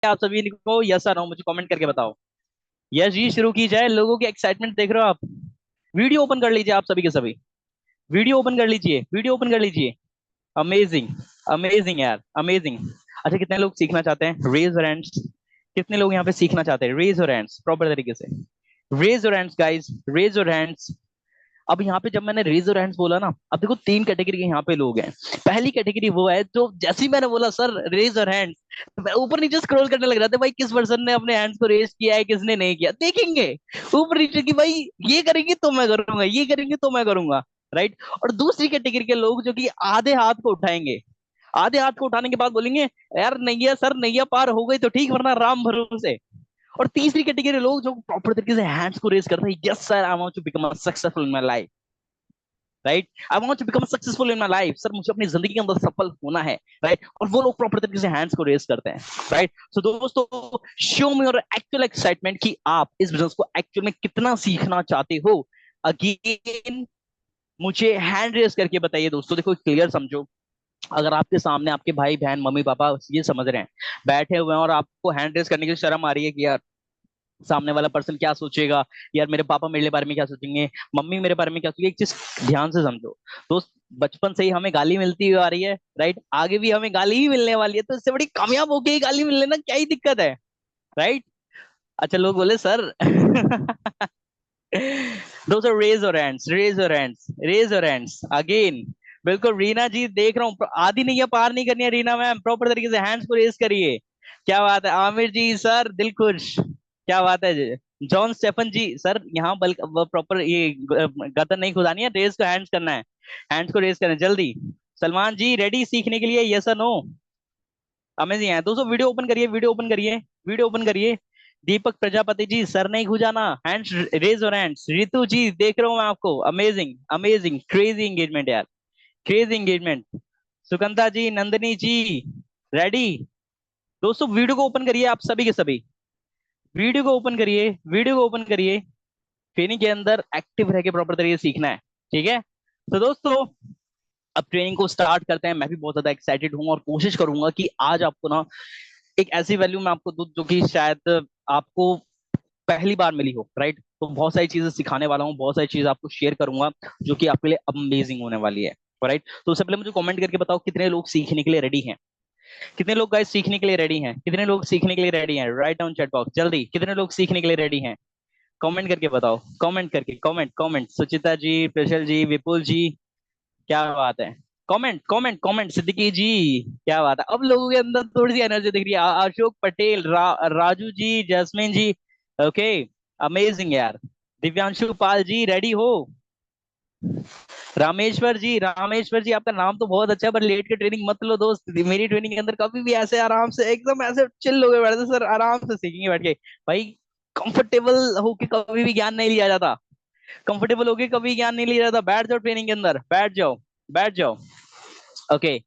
आप सभी को यस और नो मुझे कमेंट करके बताओ। यस जी, शुरू की जाए। लोगों की एक्साइटमेंट देख रहे हो आप। वीडियो ओपन कर लीजिए आप सभी के सभी। वीडियो ओपन कर लीजिए, वीडियो ओपन कर लीजिए। अमेजिंग, अमेजिंग यार, अमेजिंग। अच्छा, कितने लोग सीखना चाहते हैं? Raise your hands. कितने लोग यहाँ पे सीखना चाहते हैं? रेज योर हैंड्स प्रॉपर तरीके से। Raise your hands guys, raise your hands. अब यहाँ पे जब मैंने रेज योर हैंड्स बोला ना, अब देखो तीन कैटेगरी के यहाँ पे लोग हैं। पहली कैटेगरी वो है जो जैसे ही मैंने बोला सर रेज योर हैंड्स, मैं ऊपर नीचे स्क्रॉल करने लग रहा था भाई, किस पर्सन ने अपने हैंड्स को रेज किया है, किसने नहीं किया, देखेंगे ऊपर नीचे कि भाई ये करेंगे तो मैं करूंगा, ये करेंगे तो मैं करूंगा। राइट। और दूसरी कैटेगरी के लोग जो कि आधे हाथ को उठाएंगे। आधे हाथ को उठाने के बाद बोलेंगे यार नैया सर, नैया पार हो गई तो ठीक, वरना राम भरोसे। और तीसरी कैटेगरी लोग जो प्रॉपर तरीके से हैंड्स को रेज करते हैं, yes sir I want to become successful in my life. Right. I want to become successful in my life, sir मुझे अपनी जिंदगी के अंदर सफल होना है। राइट। और वो लोग प्रॉपर तरीके से हैंड्स को रेज करते हैं। राइट। सो दोस्तों, show me your actual excitement कि आप इस बिजनेस को एक्चुअल में कितना सीखना चाहते हो। अगेन, मुझे हैंड रेज करके बताइए दोस्तों। देखो क्लियर समझो, अगर आपके सामने आपके भाई बहन मम्मी पापा ये समझ रहे हैं, बैठे हुए हैं, और आपको हैंड रेज करने की शर्म आ रही है कि यार सामने वाला पर्सन क्या सोचेगा, यार मेरे पापा मेरे बारे में क्या सोचेंगे, मम्मी मेरे बारे में क्या सोचेगी, एक चीज ध्यान से समझो दोस्त। बचपन से ही हमें गाली मिलती हुई आ रही है। राइट। आगे भी हमें गाली ही मिलने वाली है, तो इससे बड़ी कामयाब होके ही गाली मिलने ना क्या ही दिक्कत है। राइट। अच्छा, लोग बोले सर दोस्तों raise your hands, raise your hands, raise your hands again. बिल्कुल रीना जी, देख रहा हूँ आधी नहीं है, पार नहीं करनी है रीना मैम, प्रॉपर तरीके से हैंड्स को रेज करिए। क्या बात है आमिर जी सर, दिल खुश। क्या बात है जॉन स्टेफन जी सर, यहाँ बल प्रॉपर ये गर्दन नहीं खुदानी है, रेज को हैंड्स करना है। हैंड्स को रेज करना है जल्दी। सलमान जी रेडी सीखने के लिए, यस और नो? अमेजिंग है दोस्तों। वीडियो ओपन करिए, वीडियो ओपन करिए, वीडियो ओपन करिए। दीपक प्रजापति जी सर नहीं खुजाना, हैंड्स रेज और हैंड्स। रितु जी देख रहा हूँ मैं आपको, अमेजिंग, अमेजिंग, क्रेजी एंगेजमेंट यार, क्रेजी एंगेजमेंट। सुकंता जी, नंदनी जी, रेडी। दोस्तों वीडियो को ओपन करिए आप सभी के सभी। वीडियो को ओपन करिए, वीडियो को ओपन करिए। ट्रेनिंग के अंदर एक्टिव रह के प्रॉपर तरीके से सीखना है। ठीक है। तो दोस्तों, अब ट्रेनिंग को स्टार्ट करते हैं। मैं भी बहुत ज्यादा एक्साइटेड हूँ और कोशिश करूंगा कि आज आपको ना एक ऐसी वैल्यू मैं आपको दूं जो कि शायद आपको पहली बार मिली हो। राइट। तो बहुत सारी चीजें सिखाने वाला हूँ, बहुत सारी चीजें आपको शेयर करूंगा जो कि आपके लिए अमेजिंग होने वाली है। राइट। तो उससे पहले मुझे कमेंट करके बताओ कितने लोग सीखने के लिए रेडी हैं। कितने लोग गाइस सीखने के लिए रेडी हैं? कितने लोग सीखने के लिए रेडी हैं? राइट डाउन चैट बॉक्स जल्दी, कितने लोग सीखने के लिए रेडी हैं? कमेंट करके बताओ, कमेंट करके, कमेंट कमेंट। सुचिता जी, प्रशल जी, विपुल जी, क्या बात है। Comment comment comment. Siddiqui ji, क्या बात है। अब लोगों के अंदर थोड़ी सी एनर्जी दिख रही है। अशोक पटेल, राजू जी, जैस्मिन जी, ओके, अमेजिंग यार। दिव्यांशु पाल जी रेडी हो? रामेश्वर जी, रामेश्वर जी आपका नाम तो बहुत अच्छा है, पर लेट के ट्रेनिंग मत लो दोस्त। मेरी ट्रेनिंग के अंदर कभी भी ऐसे आराम से एकदम ऐसे चिल हो गए बैठे सर, आराम से सीखेंगे बैठ के। भाई कंफर्टेबल होके कभी भी ज्ञान नहीं लिया जाता। कंफर्टेबल होके कभी ज्ञान नहीं लिया जाता। बैठ जाओ ट्रेनिंग के अंदर, बैठ जाओ, बैठ जाओ। ओके,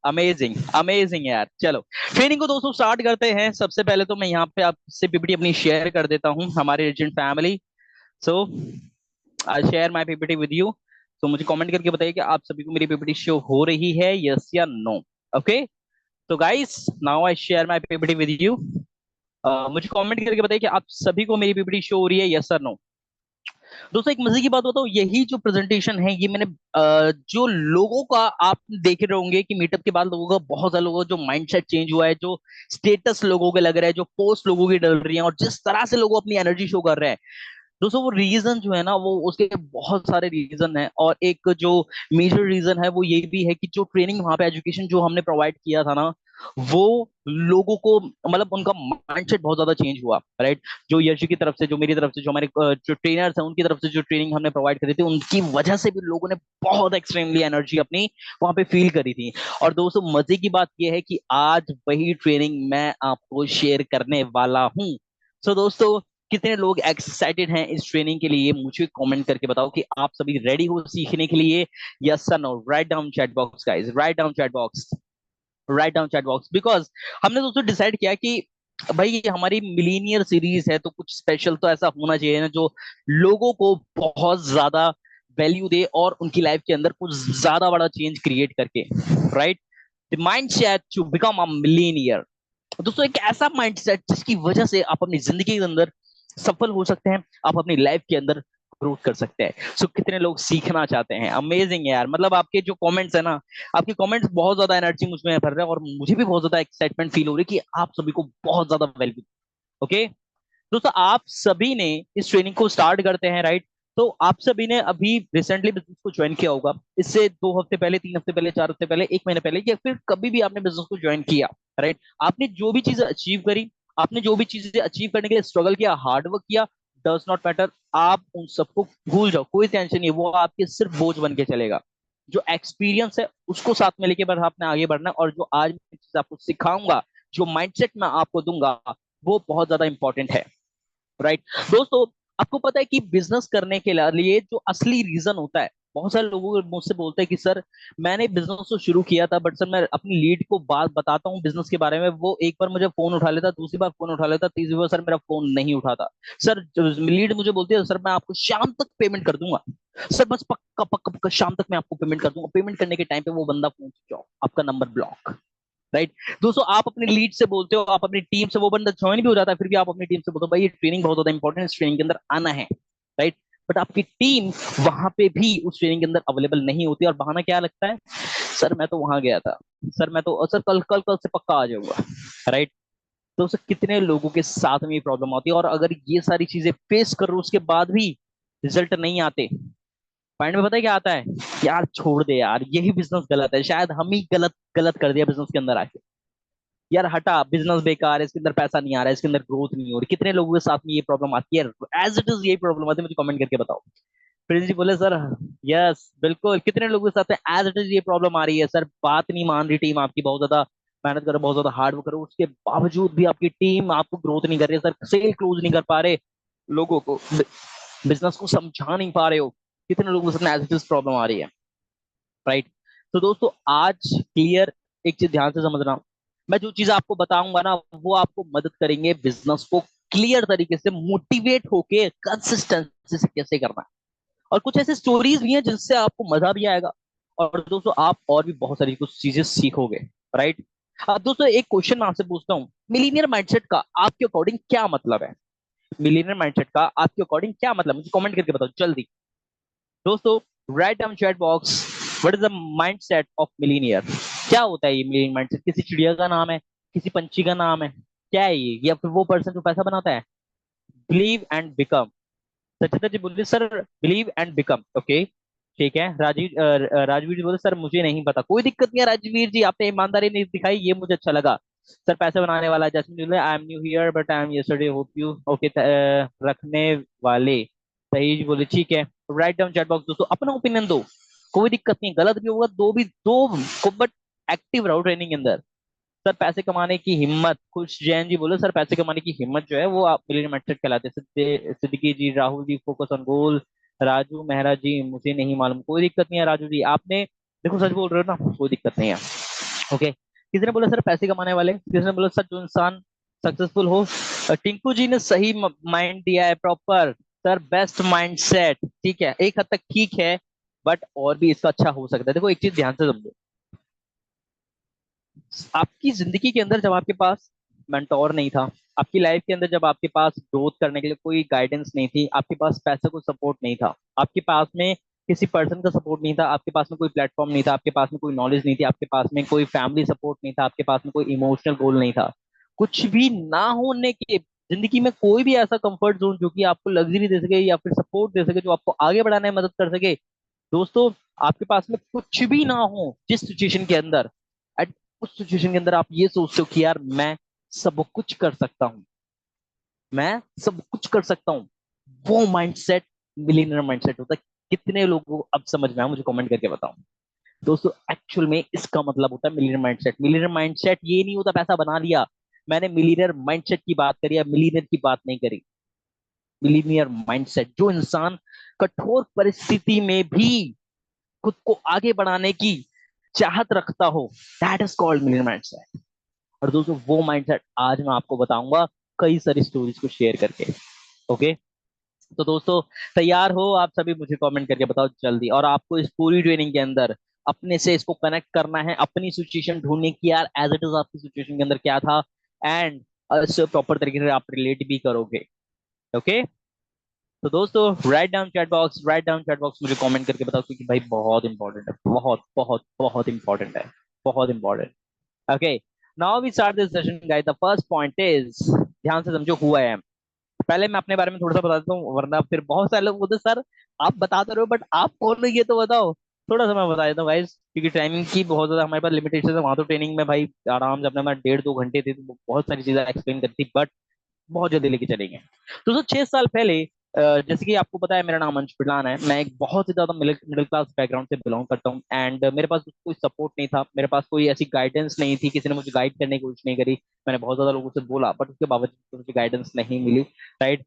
अमेजिंग, अमेजिंग यार। चलो ट्रेनिंग को दोस्तों स्टार्ट करते हैं। सबसे पहले तो मैं यहाँ पे आपसे पीपीटी अपनी शेयर कर देता हूँ, हमारे agent family. So I share my PPT with you. तो मुझे कमेंट करके बताइए कि आप सभी को मेरी पीपीटी शो हो रही है, यस या नो। ओके। तो guys, now I share my PPT with you. मुझे कमेंट करके बताइए कि आप सभी को मेरी पीपीटी शो हो रही है, यस और नो। दोस्तों एक मजे की बात बताओ, यही जो प्रेजेंटेशन है ये मैंने जो लोगों का आप देख रहे होंगे कि मीटअप के बाद लोगों का, बहुत सारे लोगों का जो माइंडसेट चेंज हुआ है, जो स्टेटस लोगों के लग रहा है, जो पोस्ट लोगों की डल रही है, और जिस तरह से लोग अपनी एनर्जी शो कर रहे हैं दोस्तों, वो रीजन जो है ना, वो उसके बहुत सारे रीजन है। और एक जो मेजर रीजन है वो ये भी है कि जो ट्रेनिंग वहां पे, एजुकेशन जो हमने प्रोवाइड किया था ना, वो लोगों को मतलब उनका माइंडसेट बहुत ज्यादा चेंज हुआ। राइट। जो यश की तरफ से, जो मेरी तरफ से, जो हमारे जो ट्रेनर्स हैं उनकी तरफ से जो ट्रेनिंग हमने प्रोवाइड करी थी, उनकी वजह से भी लोगों ने बहुत एक्सट्रीमली एनर्जी अपनी वहां पे फील करी थी। और दोस्तों मजे की बात यह है कि आज वही ट्रेनिंग मैं आपको शेयर करने वाला हूँ। सो दोस्तों, कितने लोग एक्साइटेड हैं इस ट्रेनिंग के लिए, मुझे कमेंट करके बताओ कि आप सभी रेडी हो सीखने के लिए, yes sir no. Write down chat box guys, write down chat box, write down chat box. Because हमने दोस्तों डिसाइड किया कि भाई ये हमारी मिलीनियर सीरीज है, तो कुछ स्पेशल तो ऐसा होना चाहिए ना जो लोगों को बहुत ज्यादा वैल्यू दे और उनकी लाइफ के अंदर कुछ ज्यादा बड़ा चेंज क्रिएट करके। Right. The mindset to become a millionaire. दोस्तों एक ऐसा माइंडसेट जिसकी वजह से आप अपनी जिंदगी के अंदर सफल हो सकते हैं, आप अपनी लाइफ के अंदर ग्रोथ कर सकते हैं। सो कितने लोग सीखना चाहते हैं? अमेजिंग यार, मतलब आपके जो कमेंट्स है ना, आपके कमेंट्स बहुत ज्यादा एनर्जी मुझमें भर रहे हैं, और मुझे भी बहुत ज्यादा एक्साइटमेंट फील हो रही है कि आप सभी को बहुत ज्यादा वैल्यू। ओके दोस्तों, आप सभी ने इस ट्रेनिंग को स्टार्ट करते हैं, राइट? तो आप सभी ने अभी रिसेंटली बिजनेस को ज्वाइन किया होगा, इससे 2 हफ्ते पहले, 3 हफ्ते पहले, 4 हफ्ते पहले, 1 महीने पहले, या फिर कभी भी आपने बिजनेस को ज्वाइन किया, राइट? आपने जो भी चीजें अचीव करी, आपने जो भी चीजें अचीव करने के लिए स्ट्रगल किया, हार्डवर्क किया, डज नॉट मैटर। आप उन सबको भूल जाओ, कोई टेंशन नहीं है, वो आपके सिर्फ बोझ बन के चलेगा। जो एक्सपीरियंस है उसको साथ में लेके बस आपने आगे बढ़ना है, और जो आज मैं चीज आपको सिखाऊंगा, जो माइंडसेट मैं आपको दूंगा, वो बहुत ज्यादा इंपॉर्टेंट है, राइट? दोस्तों, आपको पता है कि बिजनेस करने के लिए जो असली रीजन होता है, बहुत सारे लोगों मुझसे बोलते हैं कि सर मैंने बिजनेस तो शुरू किया था, बट सर मैं अपनी लीड को बात बताता हूँ बिजनेस के बारे में, वो एक बार मुझे फोन उठा लेता, दूसरी बार फोन उठा लेता, तीसरी बार सर मेरा फोन नहीं उठाता। सर लीड मुझे बोलती है, सर मैं आपको शाम तक पेमेंट कर दूंगा, सर बस पक्का पक्का पक्का शाम तक मैं आपको पेमेंट कर दूंगा। पेमेंट करने के टाइम पे वो बंदा फोन स्विच ऑफ, आपका नंबर ब्लॉक, राइट? दोस्तों, आप अपनी लीड से बोलते हो, आप अपनी टीम से, वो बंदा ज्वाइन भी हो जाता है, फिर भी आप अपनी टीम से बोलते हो भाई ये ट्रेनिंग बहुत ज्यादा इंपॉर्टेंट है, इस ट्रेनिंग के अंदर आना है, राइट? बट आपकी टीम वहां पे भी उस ट्रेनिंग के अंदर अवेलेबल नहीं होती, और बहाना क्या लगता है? सर मैं तो वहां गया था, सर मैं तो, सर कल कल कल से पक्का आ जाऊंगा, राइट? तो सर कितने लोगों के साथ में ये प्रॉब्लम आती है, और अगर ये सारी चीजें फेस कर लो उसके बाद भी रिजल्ट नहीं आते, पॉइंट में पता है क्या आता है? यार छोड़ दे यार, यही बिजनेस गलत है, शायद हम ही गलत गलत कर दिया बिजनेस के अंदर आके, यार हटा, बिजनेस बेकार है, इसके अंदर पैसा नहीं आ रहा है, इसके अंदर ग्रोथ नहीं हो रही। कितने लोगों के साथ में ये प्रॉब्लम आती है? एज इट इज यही प्रॉब्लम आती है, मुझे कमेंट करके बताओ। प्रिंस जी बोले सर, यस बिल्कुल, कितने लोगों के साथ में एज इट इज ये प्रॉब्लम आ रही है? सर बात नहीं मान रही टीम आपकी, बहुत ज्यादा मेहनत करो, बहुत ज्यादा हार्ड वर्क करो, उसके बावजूद भी आपकी टीम आपको ग्रोथ नहीं कर रही है, सर सेल क्लोज नहीं कर पा रहे, लोगों को बिजनेस को समझा नहीं पा रहे हो। कितने लोगों के साथ एज इट इज प्रॉब्लम आ रही है, राइट? तो दोस्तों आज क्लियर, एक चीज ध्यान से समझना, मैं जो चीज आपको बताऊंगा ना, वो आपको मदद करेंगे बिजनेस को क्लियर तरीके से मोटिवेट होके कंसिस्टेंसी से कैसे करना है। और कुछ ऐसे स्टोरीज भी हैं जिनसे आपको मजा भी आएगा, और दोस्तों आप और भी बहुत सारी कुछ चीजें सीखोगे, राइट? अब दोस्तों एक क्वेश्चन मैं आपसे पूछता हूँ, मिलीनियर माइंडसेट का आपके अकॉर्डिंग क्या मतलब है? मिलीनियर माइंडसेट का आपके अकॉर्डिंग क्या मतलब, मुझे कमेंट करके बताओ जल्दी। दोस्तों, write down chat box, what is the mindset of millionaire? क्या होता है ये मिलीनियर माइंडसेट? किसी चिड़िया का नाम है, किसी पंछी का नाम है, क्या है ये? या फिर वो पर्सन जो पैसा बनाता है? बिलीव एंड बिकम, सचिता जी बोलिए sir, believe and become, okay ठीक है। राजवीर जी बोले सर मुझे नहीं पता, कोई दिक्कत नहीं है राजवीर जी, आपने ईमानदारी नहीं दिखाई, ये मुझे अच्छा लगा। सर पैसे बनाने वाला, जैस्मिन बोले I am new here but I am yesterday, hope you okay, रखने वाले, सही जी बोले ठीक है। राइट डाउन चैट बॉक्स, दोस्तों अपना ओपिनियन दो, कोई दिक्कत नहीं, गलत भी होगा दो भी दो, बट एक्टिव रहो ट्रेनिंग के अंदर। सर पैसे कमाने की हिम्मत, खुश जैन जी बोले सर पैसे कमाने की हिम्मत जो है वो आप मिलियन मेट्रिक कहलाते हैं। सिद्दीकी जी, Rahul ji, focus on goal, Raju Mehra जी, मुझे नहीं मालूम, कोई दिक्कत नहीं है राजू जी, आपने देखो सच बोल रहे हो ना, कोई दिक्कत नहीं है, ओके। किसी ने बोला सर पैसे कमाने वाले, किसी ने बोला सर जो इंसान सक्सेसफुल हो। टिंकू जी ने सही माइंड दिया है, proper sir, best mind set, ठीक है, एक हद तक ठीक है, बट और भी इसका अच्छा हो सकता है। देखो एक चीज ध्यान से समझो, आपकी जिंदगी के अंदर जब आपके पास मेंटोर नहीं था, आपकी लाइफ के अंदर जब आपके पास ग्रोथ करने के लिए कोई गाइडेंस नहीं थी, आपके पास पैसे को सपोर्ट नहीं था, आपके पास में किसी पर्सन का सपोर्ट नहीं था, आपके पास में कोई प्लेटफॉर्म नहीं था, आपके पास में कोई नॉलेज नहीं थी, आपके पास में कोई फैमिली सपोर्ट नहीं था, आपके पास में कोई इमोशनल गोल नहीं था, कुछ भी ना होने के, जिंदगी में कोई भी ऐसा कंफर्ट जोन जो कि आपको लग्जरी दे सके या फिर सपोर्ट दे सके, जो आपको आगे बढ़ाने में मदद कर सके, दोस्तों आपके पास में कुछ भी ना हो, जिस सिचुएशन के अंदर, एट उस सिचुएशन के अंदर आप ये सोचते हो कि यार मैं सब कुछ कर सकता हूँ, मैं सब कुछ कर सकता हूँ, वो माइंडसेट मिलीनियर माइंडसेट होता है। कितने लोगों को अब समझ में आया, मुझे कमेंट करके बताओ। दोस्तों एक्चुअल में इसका मतलब होता है मिलीनियर माइंडसेट। मिलीनियर माइंडसेट ये नहीं होता पैसा बना लिया, मैंने मिलीनियर माइंडसेट की बात करी है, मिलीनियर की बात नहीं करी। मिलीनियर माइंडसेट, जो इंसान कठोर परिस्थिति में भी खुद को आगे बढ़ाने की चाहत रखता हो, that is called million mindset. और दोस्तों वो माइंडसेट आज मैं आपको बताऊंगा कई सारी स्टोरीज को शेयर करके, ओके। तो दोस्तों तैयार हो आप सभी? मुझे कमेंट करके बताओ जल्दी। और आपको इस पूरी ट्रेनिंग के अंदर अपने से इसको कनेक्ट करना है, अपनी सिचुएशन ढूंढने की, यार एज इट इज आपकी सिचुएशन के अंदर क्या था, एंड इससे प्रॉपर तरीके से आप रिलेट भी करोगे। ओके, तो दोस्तों राइट डाउन चैट बॉक्स, मुझे कमेंट करके बताओ, क्योंकि भाई बहुत इंपॉर्टेंट है, बहुत बहुत बहुत इंपॉर्टेंट है, बहुत important. Okay, now we start this session guys. The first point is, ध्यान से समझो हु आई एम। पहले मैं अपने बारे में थोड़ा सा बता देता हूँ, वरना फिर बहुत सारे लोग बोलते सर आप बताते रहो बट आप कौन हो ये तो बताओ। थोड़ा सा मैं बता देता हूँ गाइस, क्योंकि टाइमिंग की बहुत ज्यादा हमारे पास लिमिटेशन है। वहां तो ट्रेनिंग में भाई आराम से अपने में 1.5-2 घंटे थे, तो बहुत सारी चीजें एक्सप्लेन करती, बट बहुत जल्दी लेके चलेंगे। तो 6 साल पहले, जैसे कि आपको पता है मेरा नाम अंश बिडलान है, मैं एक बहुत ही ज्यादा मिडिल मिडिल क्लास बैकग्राउंड से बिलोंग करता हूँ। एंड मेरे पास कोई सपोर्ट नहीं था, मेरे पास कोई ऐसी गाइडेंस नहीं थी, किसी ने मुझे गाइड करने की कोशिश नहीं करी। मैंने बहुत ज्यादा लोगों से बोला बट उसके बावजूद मुझे गाइडेंस नहीं मिली। राइट,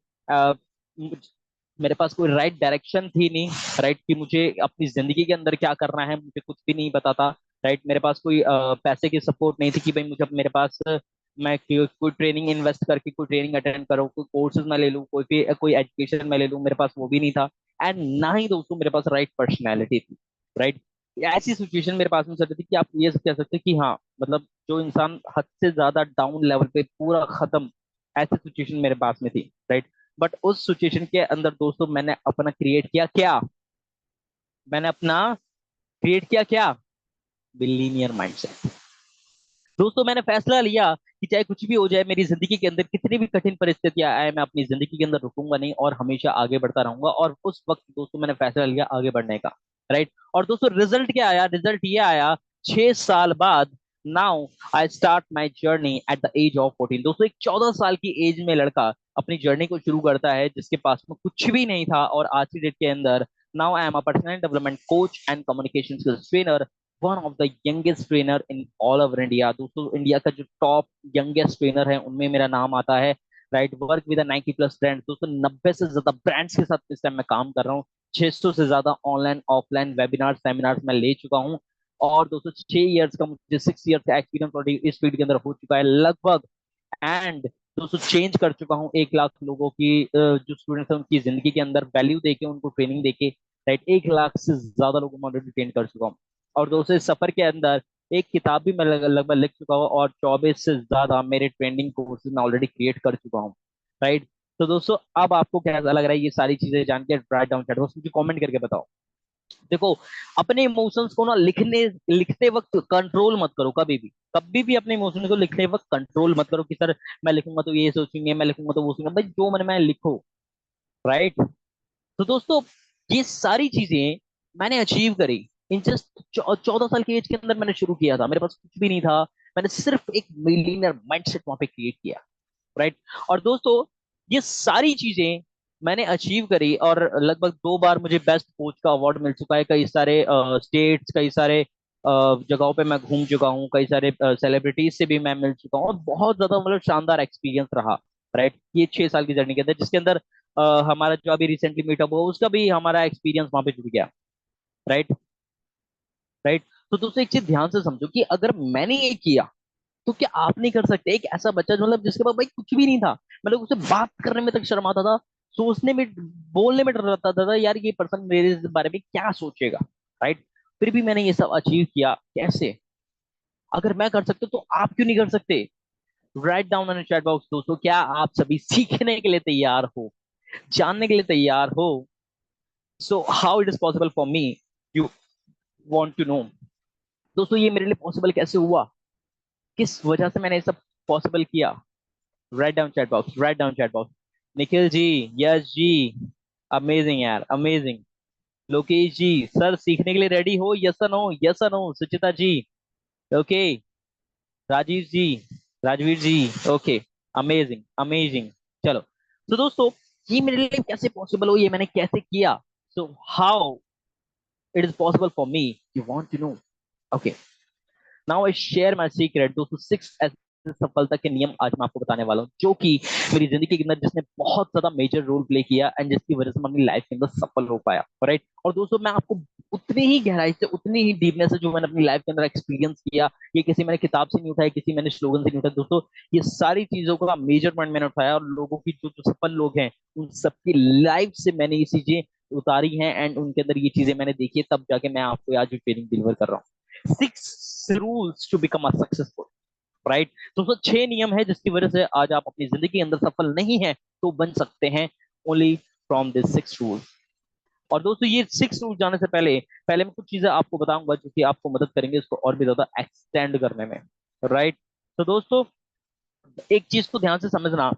मेरे पास कोई राइट डायरेक्शन थी नहीं। राइट, कि मुझे अपनी जिंदगी के अंदर क्या करना है मुझे कुछ भी नहीं पता था। राइट, मेरे पास कोई पैसे की सपोर्ट नहीं थी कि भाई मुझे मेरे पास मैं कोई ट्रेनिंग इन्वेस्ट करके कोई ट्रेनिंग अटेंड करूँ, कोई कोर्सेज मैं ले लूँ, कोई एजुकेशन मैं ले लूँ, मेरे पास वो भी नहीं था। एंड ना ही दोस्तों मेरे पास राइट पर्सनैलिटी थी। राइट, ऐसी सिचुएशन मेरे पास में चल रही थी कि आप ये कह सकते हैं कि हाँ, मतलब जो इंसान हद से ज्यादा डाउन लेवल पे पूरा खत्म, ऐसी सिचुएशन मेरे पास में थी। राइट, बट उस सिचुएशन के अंदर दोस्तों मैंने अपना क्रिएट किया क्या, मैंने अपना क्रिएट किया क्या, बिलीनियर माइंडसेट। दोस्तों मैंने फैसला लिया कि चाहे कुछ भी हो जाए मेरी जिंदगी के अंदर, कितनी भी कठिन परिस्थितियां आए, मैं अपनी जिंदगी के अंदर रुकूंगा नहीं और हमेशा आगे बढ़ता रहूंगा। और उस वक्त दोस्तों मैंने फैसला लिया आगे बढ़ने का। राइट, और दोस्तों रिजल्ट क्या आया, रिजल्ट ये आया 6 साल बाद। Now I start my journey at the age of 14। दोस्तों एक 14 साल की एज में लड़का अपनी जर्नी को शुरू करता है, जिसके पास में कुछ भी नहीं था, और आज की डेट के अंदर now I am a personal development coach and communication skills trainer, one of the youngest trainer in all over India. दोस्तों इंडिया का जो टॉप यंगेस्ट ट्रेनर है उनमें मेरा नाम आता है। Right, work with 90+ brand. दोस्तों 90 से ज्यादा ब्रांड्स के साथ इस टाइम मैं काम कर रहा हूँ। 600 से ज्यादा ऑनलाइन ऑफलाइन वेबिनार सेमिनार्स मैं ले चुका हूँ। और दोस्तों 6 इयर्स का, मुझे 6 इयर्स का एक्सपीरियंस ऑलरेडी इस फील्ड के अंदर हो चुका है लगभग। एंड दोस्तों चेंज कर चुका हूँ 1 लाख लोगों की, जो स्टूडेंट्स हैं उनकी जिंदगी के अंदर वैल्यू देके, उनको ट्रेनिंग देके। राइट, 1 लाख से ज्यादा लोगों को ऑलरेडी ट्रेन कर चुका हूँ। और दोस्तों इस सफर के अंदर एक किताब भी मैं लगभग लिख चुका हूँ, और 24 से ज्यादा मेरे ट्रेंडिंग कोर्सेज मैं ऑलरेडी क्रिएट कर चुका हूँ। राइट, तो दोस्तों अब आपको कैसा लग रहा है ये सारी चीजें जान के, राइट डाउन चैट बॉक्स मुझे कमेंट करके बताओ। देखो, अपने इमोशंस को ना लिखते वक्त कंट्रोल मत करो, कभी भी अपने इमोशंस को लिखते वक्त कंट्रोल मत करो कि सर मैं लिखूंगा तो ये सोचेंगे, मैं लिखूंगा तो वो सोचेंगे। भाई जो मन में लिखो। राइट, तो दोस्तों ये सारी चीजें मैंने अचीव करी इन जस्ट 14 साल की एज के अंदर। मैंने शुरू किया था, मेरे पास कुछ भी नहीं था, मैंने सिर्फ एक मिलीनियर माइंडसेट वहां पे क्रिएट किया। राइट, और दोस्तों ये सारी चीजें मैंने अचीव करी, और लगभग 2 बार मुझे बेस्ट कोच का अवार्ड मिल चुका है। कई सारे स्टेट्स, कई सारे जगहों पे मैं घूम चुका हूँ, कई सारे सेलिब्रिटीज से भी मैं मिल चुका हूँ, और बहुत ज्यादा मतलब शानदार एक्सपीरियंस रहा। राइट, ये 6 साल की जर्नी के अंदर, जिसके अंदर हमारा जो अभी रिसेंटली मीटअप हुआ उसका भी हमारा एक्सपीरियंस वहां पे जुड़ गया। राइट, राइट, तो दोस्तों एक चीज ध्यान से समझो कि अगर मैंने ये किया तो क्या आप नहीं कर सकते? एक ऐसा बच्चा जो मतलब जिसके पास भाई कुछ भी नहीं था, मतलब उसे बात करने में तक शर्म आता था, सोचने में, बोलने में डर लगता था यार ये पर्सन मेरे इस बारे में क्या सोचेगा। राइट, फिर भी मैंने ये सब अचीव किया कैसे? अगर मैं कर सकता हूं तो आप क्यों नहीं कर सकते? Write down in chat box दोस्तों, क्या आप सभी सीखने के लिए तैयार हो, जानने के लिए तैयार हो? So how it is possible for me, you want to know. दोस्तों ये मेरे लिए पॉसिबल कैसे हुआ, किस वजह से मैंने ये सब पॉसिबल किया? Write down chat box, write down chat box. Nikhil ji, Yash ji, amazing यार, अमेजिंग। लोकेश जी, सर सीखने के लिए रेडी हो? यस और नो, यस और no. Suchita ji, okay. Rajeev ji, Rajveer ji, okay. Amazing, amazing. चलो, तो दोस्तों ये मेरे लिए कैसे पॉसिबल हो, ये मैंने कैसे किया? So how it is possible for me, you want to know? Okay, now I share my secret. दोस्तों 6 ऐसे सफलता के नियम आज मैं आपको बताने वाला हूँ, जो कि मेरी जिंदगी के अंदर जिसने बहुत ज्यादा मेजर रोल प्ले किया, एंड जिसकी वजह से मैं अपनी लाइफ के अंदर सफल हो पाया। राइट, और दोस्तों मैं आपको उतनी ही गहराई से, उतनी ही डीपनेस से जो मैंने अपनी लाइफ के अंदर एक्सपीरियंस किया, ये किसी मैंने किताब से नहीं उठाया, किसी मैंने स्लोगन से नहीं उठाया दोस्तों। ये सारी चीजों का मेजरमेंट मैंने उठाया, और लोगों की जो जो सफल लोग हैं उन सबकी लाइफ से मैंने ये चीजें उतारी हैं, एंड उनके अंदर ये चीजें मैंने देखी है, तब जाके मैं आपको आज ट्रेनिंग डिलीवर कर रहा हूँ। 6 rules to become a successful. Right. दोस्तों 6 नियम है जिसकी वजह से आज आप अपनी जिंदगी के अंदर सफल नहीं है तो बन सकते हैं, ओनली फ्रॉम दिस 6 रूल। और दोस्तों ये 6 रूल जाने से पहले पहले मैं कुछ चीजें आपको बताऊंगा जो कि आपको मदद करेंगे इसको और भी ज्यादा एक्सटेंड करने में, राइट। तो दोस्तों एक चीज को ध्यान से समझना,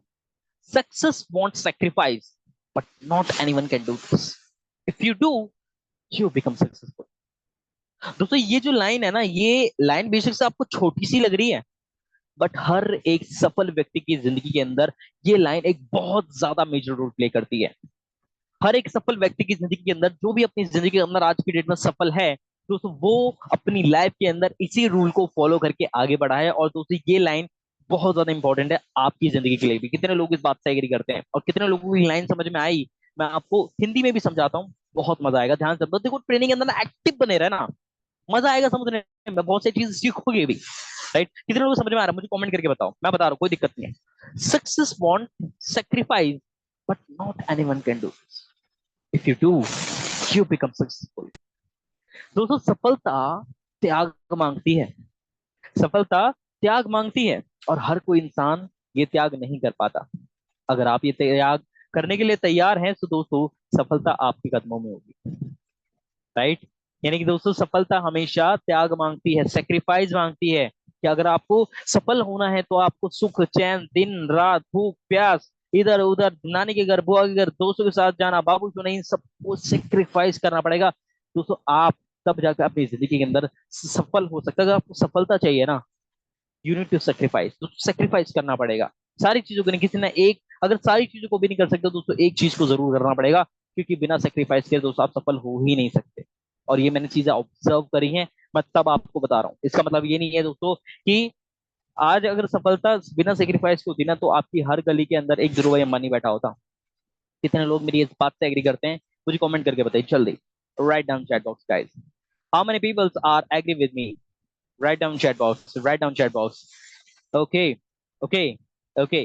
success want sacrifice but not anyone can do this, if you do you become successful. दोस्तों ये जो लाइन है ना, ये लाइन बेशक से आपको छोटी सी लग रही है, बट हर एक सफल व्यक्ति की जिंदगी के अंदर ये लाइन एक बहुत ज्यादा मेजर रोल प्ले करती है। हर एक सफल व्यक्ति की जिंदगी के अंदर, जो भी अपनी जिंदगी के अंदर आज की डेट में सफल है दोस्तों, वो अपनी लाइफ के अंदर इसी रूल को फॉलो करके आगे बढ़ा है। और दोस्तों ये लाइन बहुत ज्यादा इंपॉर्टेंट है आपकी जिंदगी के लिए भी। कितने लोग इस बात से एग्री करते हैं और कितने लोगों को ये लाइन समझ में आई, मैं आपको हिंदी में भी समझाता हूँ, बहुत मजा आएगा। ध्यान से देखो, ट्रेनिंग के अंदर ना एक्टिव बने रहना, मजा आएगा समझने में, बहुत सारी चीज सीखोगे भी, राइट। कितने लोगों को समझ में आ रहा है मुझे कमेंट करके बताओ, मैं बता रहा हूँ कोई दिक्कत नहीं है। Success want sacrifice but not anyone can do, if you do you become successful. दोस्तों सफलता त्याग मांगती है, सफलता त्याग मांगती है, और हर कोई इंसान ये त्याग नहीं कर पाता। अगर आप ये त्याग करने के लिए तैयार हैं तो दोस्तों सफलता आपके कदमों में होगी, राइट। यानी कि दोस्तों सफलता हमेशा त्याग मांगती है, सेक्रीफाइस मांगती है, कि अगर आपको सफल होना है तो आपको सुख चैन, दिन रात, भूख प्यास, इधर उधर, नानी के घर, बुआ के घर, दोस्तों के साथ जाना, बाबू क्यों नहीं, सबको सेक्रीफाइस करना पड़ेगा। दोस्तों आप तब जाकर अपनी जिंदगी के अंदर सफल हो सकता है। अगर आपको सफलता चाहिए ना, यू नीड टू सेक्रीफाइस, तो सेक्रीफाइस करना पड़ेगा सारी चीजों को। नहीं, किसी ने एक, अगर सारी चीजों को भी नहीं कर सकते दोस्तों, एक चीज को जरूर करना पड़ेगा, क्योंकि बिना सेक्रीफाइस के दोस्तों आप सफल हो ही नहीं सकते। और ये मैंने चीजें ऑब्जर्व करी हैं, मैं तब आपको बता रहा हूँ। इसका मतलब ये नहीं है दोस्तों कि आज अगर सफलता बिना सेक्रीफाइस की होती ना, तो आपकी हर गली के अंदर एक ध्रुव अंबानी बैठा होता। कितने लोग मेरी इस बात से एग्री करते हैं मुझे कमेंट करके बताइए जल्दी, write down chat box guys, how many peoples are agree with me, write down chat box, write down chat box. Okay, okay, okay.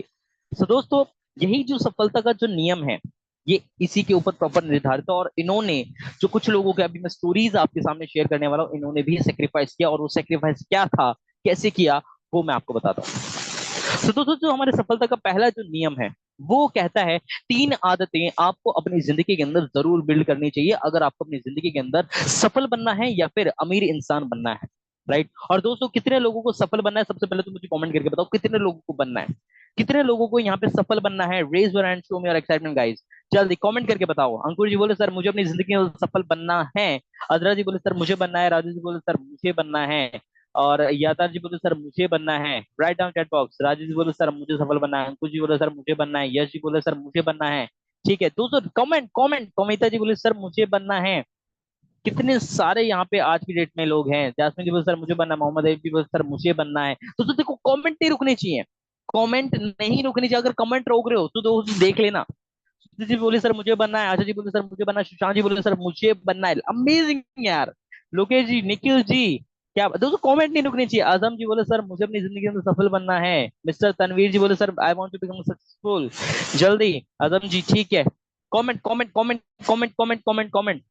So दोस्तों यही जो सफलता का जो नियम है, ये इसी के ऊपर प्रॉपर निर्धारित है। और इन्होंने जो कुछ लोगों के, अभी मैं स्टोरीज आपके सामने शेयर करने वाला हूँ, इन्होंने भी सेक्रीफाइस किया, और वो सेक्रीफाइस क्या था, कैसे किया, वो मैं आपको बताता हूँ। तो दोस्तों जो हमारे सफलता का पहला जो नियम है, वो कहता है 3 आदतें आपको अपनी जिंदगी के अंदर जरूर बिल्ड करनी चाहिए अगर आपको अपनी जिंदगी के अंदर सफल बनना है या फिर अमीर इंसान बनना है, राइट। और दोस्तों कितने लोगों को सफल बनना है, सबसे पहले तो मुझे कमेंट करके बताओ कितने लोगों को बनना है, कितने लोगों को यहाँ पे सफल बनना है। Raise your hand, show me your excitement guys, जल्दी कमेंट करके बताओ। अंकुर जी बोले सर मुझे अपनी जिंदगी में सफल बनना है, अदरा जी बोले सर मुझे बनना है, राजू जी बोले सर मुझे बनना है, और यादार जी बोले सर मुझे बनना है, write down chat box. Raju ji बोले सर मुझे सफल बनना है, अंकुर जी बोले सर मुझे बनना है, यश जी बोले सर मुझे बनना है। ठीक है दोस्तों, कमेंट कमेंट, कविता जी बोले सर मुझे बनना है। कितने सारे यहाँ पे आज की डेट में लोग हैं। जासमीन जी बोले सर मुझे बनना है, मोहम्मद अयूब जी बोले सर मुझे बनना है। तो देखो कमेंट नहीं रुकनी चाहिए, कमेंट नहीं रुकनी चाहिए। अगर कमेंट रोक रहे हो तो दोस्त देख लेना। सुनील जी बोले सर मुझे बनना है, आशा जी बोले सर मुझे बनना है, सुशांत जी बोले सर मुझे बनना है। अमेजिंग यार, लोकेश जी, निखिल जी, क्या दोस्तों कमेंट नहीं रुकनी चाहिए। आजम जी बोले सर मुझे अपनी जिंदगी में सफल बनना है। मिस्टर तनवीर जी बोले sir I want to become successful. जल्दी आजम जी, ठीक है, comment comment comment comment comment comment comment.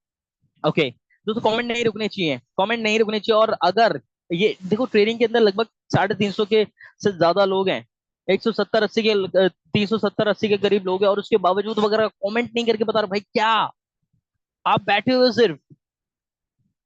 Okay दोस्तों कमेंट नहीं रुकने चाहिए, कमेंट नहीं रुकने चाहिए। और अगर ये देखो ट्रेनिंग के अंदर लगभग 350 के से ज्यादा लोग हैं, 170-80 के 370-80 के करीब लोग हैं, और उसके बावजूद वगैरह कमेंट नहीं करके बता रहे भाई क्या आप बैठे हुए हो सिर्फ,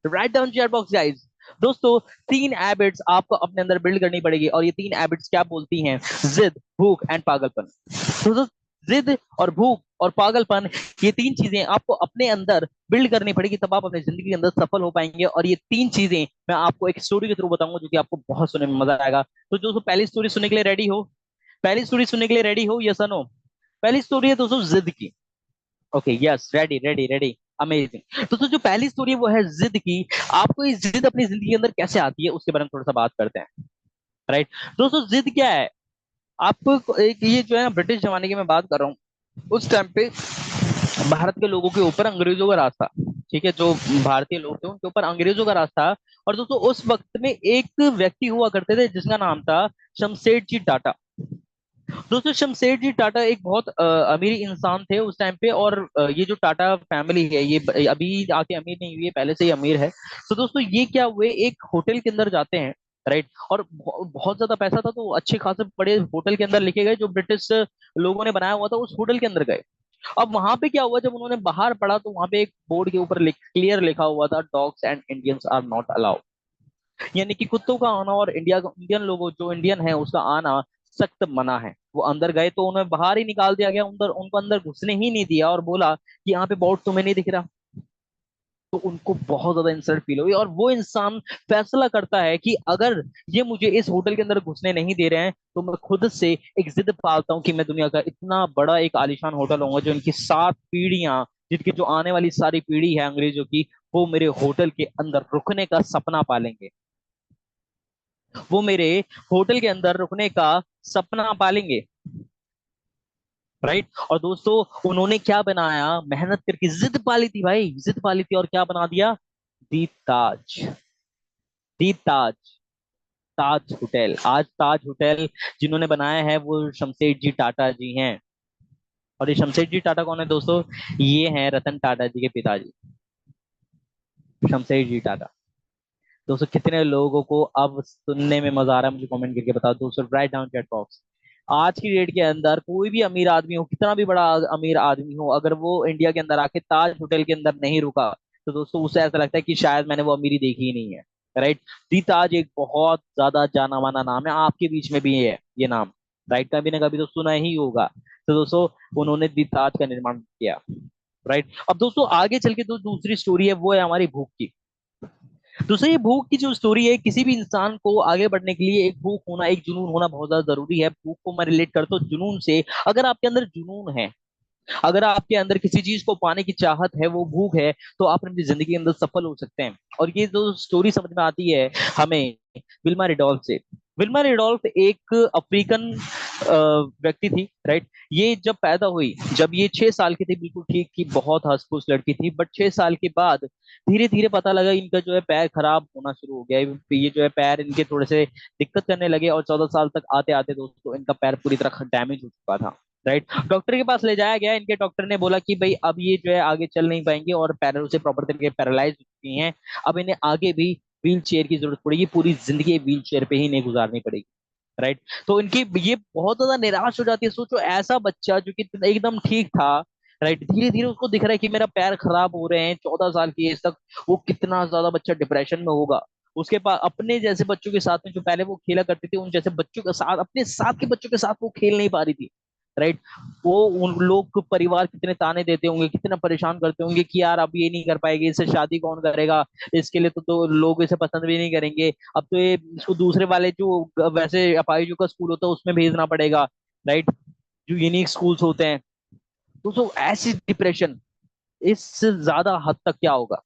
right down chat box guys. दोस्तों 3 हैबिट्स आपको अपने अंदर बिल्ड करनी पड़ेगी, और ये 3 हैबिट्स क्या बोलती हैं, जिद, भूख एंड पागलपन। दोस्तों जिद और भूख और पागलपन, ये 3 चीजें आपको अपने अंदर बिल्ड करनी पड़ेगी, तब आप अपनी जिंदगी के अंदर सफल हो पाएंगे। और ये 3 चीजें मैं आपको एक स्टोरी के थ्रू बताऊंगा जो कि आपको बहुत सुनने में मजा आएगा। तो दोस्तों पहली स्टोरी सुनने के लिए रेडी हो, पहली स्टोरी सुनने के लिए रेडी हो, यस नो। पहली स्टोरी है दोस्तों जिद की। Okay yes, ready ready ready, amazing. तो जो पहली स्टोरी है वो है जिद की। आपको ये जिद अपनी जिंदगी के अंदर कैसे आती है उसके बारे में थोड़ा सा बात करते हैं, राइट। दोस्तों जिद क्या है, आपको एक ये जो है ब्रिटिश जमाने की मैं बात कर रहा हूँ, उस टाइम पे भारत के लोगों के ऊपर अंग्रेजों का राज था। ठीक है, जो भारतीय लोग थे उनके ऊपर अंग्रेजों का राज था। और दोस्तों उस वक्त में एक व्यक्ति हुआ करते थे जिसका नाम था शमशेरजी टाटा। दोस्तों शमशेरजी टाटा एक बहुत अमीर इंसान थे उस टाइम पे। और ये जो टाटा फैमिली है ये अभी आके अमीर नहीं हुई है, पहले से ही अमीर है। तो दोस्तों ये क्या हुए, एक होटल के अंदर जाते हैं, राइट। और बहुत ज्यादा पैसा था तो अच्छे खासे बड़े होटल के अंदर लेके गए, जो ब्रिटिश लोगों ने बनाया हुआ था, उस होटल के अंदर गए। अब वहां पे क्या हुआ, जब उन्होंने बाहर पढ़ा तो वहां पे एक बोर्ड के ऊपर क्लियर लिखा हुआ था, dogs and Indians are not allowed. यानी कि कुत्तों का आना और इंडियन लोगों, जो इंडियन है उसका आना सख्त मना है। वो अंदर गए तो उन्हें बाहर ही निकाल दिया गया, अंदर उनको अंदर घुसने ही नहीं दिया, और बोला कि यहाँ पे बोर्ड तुम्हें नहीं दिख रहा। तो उनको बहुत ज्यादा इंसल्ट फील हुई, और वो इंसान फैसला करता है कि अगर ये मुझे इस होटल के अंदर घुसने नहीं दे रहे हैं तो मैं खुद से एक जिद पालता हूँ कि मैं दुनिया का इतना बड़ा एक आलीशान होटल होऊंगा, जो इनकी 7 पीढ़ियां, जिनकी जो आने वाली सारी पीढ़ी है अंग्रेजों की, वो मेरे होटल के अंदर रुकने का सपना पालेंगे। वो मेरे होटल के अंदर रुकने का सपना पालेंगे। राइट। और दोस्तों, उन्होंने क्या बनाया, मेहनत करके जिद पाली थी भाई, जिद पाली थी, और क्या बना दिया, दी ताज। दी ताज, ताज होटल। आज ताज होटल जिन्होंने बनाया है वो शमशेर जी टाटा जी हैं। और ये शमशेर जी टाटा कौन है दोस्तों, ये हैं रतन टाटा जी के पिताजी, शमशेर जी टाटा। दोस्तों, कितने लोगों को अब सुनने में मजा आ रहा है, मुझे कमेंट करके बताओ दोस्तों, राइट डाउन चैट बॉक्स। आज की डेट के अंदर कोई भी अमीर आदमी हो, कितना भी बड़ा अमीर आदमी हो, अगर वो इंडिया के अंदर आके ताज होटल के अंदर नहीं रुका, तो दोस्तों उसे ऐसा लगता है कि शायद मैंने वो अमीरी देखी ही नहीं है। राइट। दी ताज एक बहुत ज्यादा जाना माना नाम है, आपके बीच में भी है ये नाम। राइट। कभी ना कभी तो सुना ही होगा। तो दोस्तों, उन्होंने दी ताज का निर्माण किया। राइट। अब दोस्तों आगे चल के दूसरी स्टोरी है, वो है हमारी भूख की। दूसरी, ये भूख की जो स्टोरी है, किसी भी इंसान को आगे बढ़ने के लिए एक भूख होना, एक जुनून होना बहुत ज्यादा जरूरी है। भूख को मैं रिलेट करता हूँ जुनून से। अगर आपके अंदर जुनून है, अगर आपके अंदर किसी चीज को पाने की चाहत है, वो भूख है, तो आप अपनी जिंदगी के अंदर सफल हो सकते हैं। और ये जो स्टोरी समझ में आती है हमें विल्मा रिडोल्फ से। विल्मा रिडोल्फ एक अफ्रीकन व्यक्ति थी। राइट। ये जब पैदा हुई, जब ये 6 साल की थी, बिल्कुल ठीक थी, बहुत हंसफुस लड़की थी। बट 6 साल के बाद धीरे धीरे पता लगा इनका जो है पैर खराब होना शुरू हो गया। ये जो है पैर इनके थोड़े से दिक्कत करने लगे, और 14 साल तक आते आते दोस्तों इनका पैर पूरी तरह डैमेज हो चुका था। राइट। डॉक्टर के पास ले जाया गया, इनके डॉक्टर ने बोला कि भाई अब ये जो है आगे चल नहीं पाएंगे, और पैरों से प्रॉपर तरीके पैरालाइज हो चुकी हैं। अब इन्हें आगे भी व्हील चेयर की जरूरत पड़ेगी, पूरी जिंदगी व्हील चेयर पे ही इन्हें गुजारनी पड़ेगी। राइट। तो इनकी ये बहुत ज्यादा निराश हो जाती है। सोचो, ऐसा बच्चा जो कि एकदम ठीक था, राइट, धीरे धीरे उसको दिख रहा है कि मेरा पैर खराब हो रहे हैं, 14 साल की एज तक। वो कितना ज्यादा बच्चा डिप्रेशन में होगा। उसके पास अपने जैसे बच्चों के साथ में, जो पहले वो खेला करती थी, उन जैसे बच्चों के साथ, अपने साथ के बच्चों के साथ वो खेल नहीं पा रही थी। राइट। वो उन लोग को परिवार कितने ताने देते होंगे, कितना परेशान करते होंगे कि यार अब ये नहीं कर पाएगी, इससे शादी कौन करेगा, इसके लिए तो लोग इसे पसंद भी नहीं करेंगे। अब तो ये इसको दूसरे वाले जो वैसे अपाहिजों का स्कूल होता है उसमें भेजना पड़ेगा। राइट। जो यूनिक स्कूल्स होते हैं। दोस्तों, ऐसी डिप्रेशन, इससे ज्यादा हद तक क्या होगा।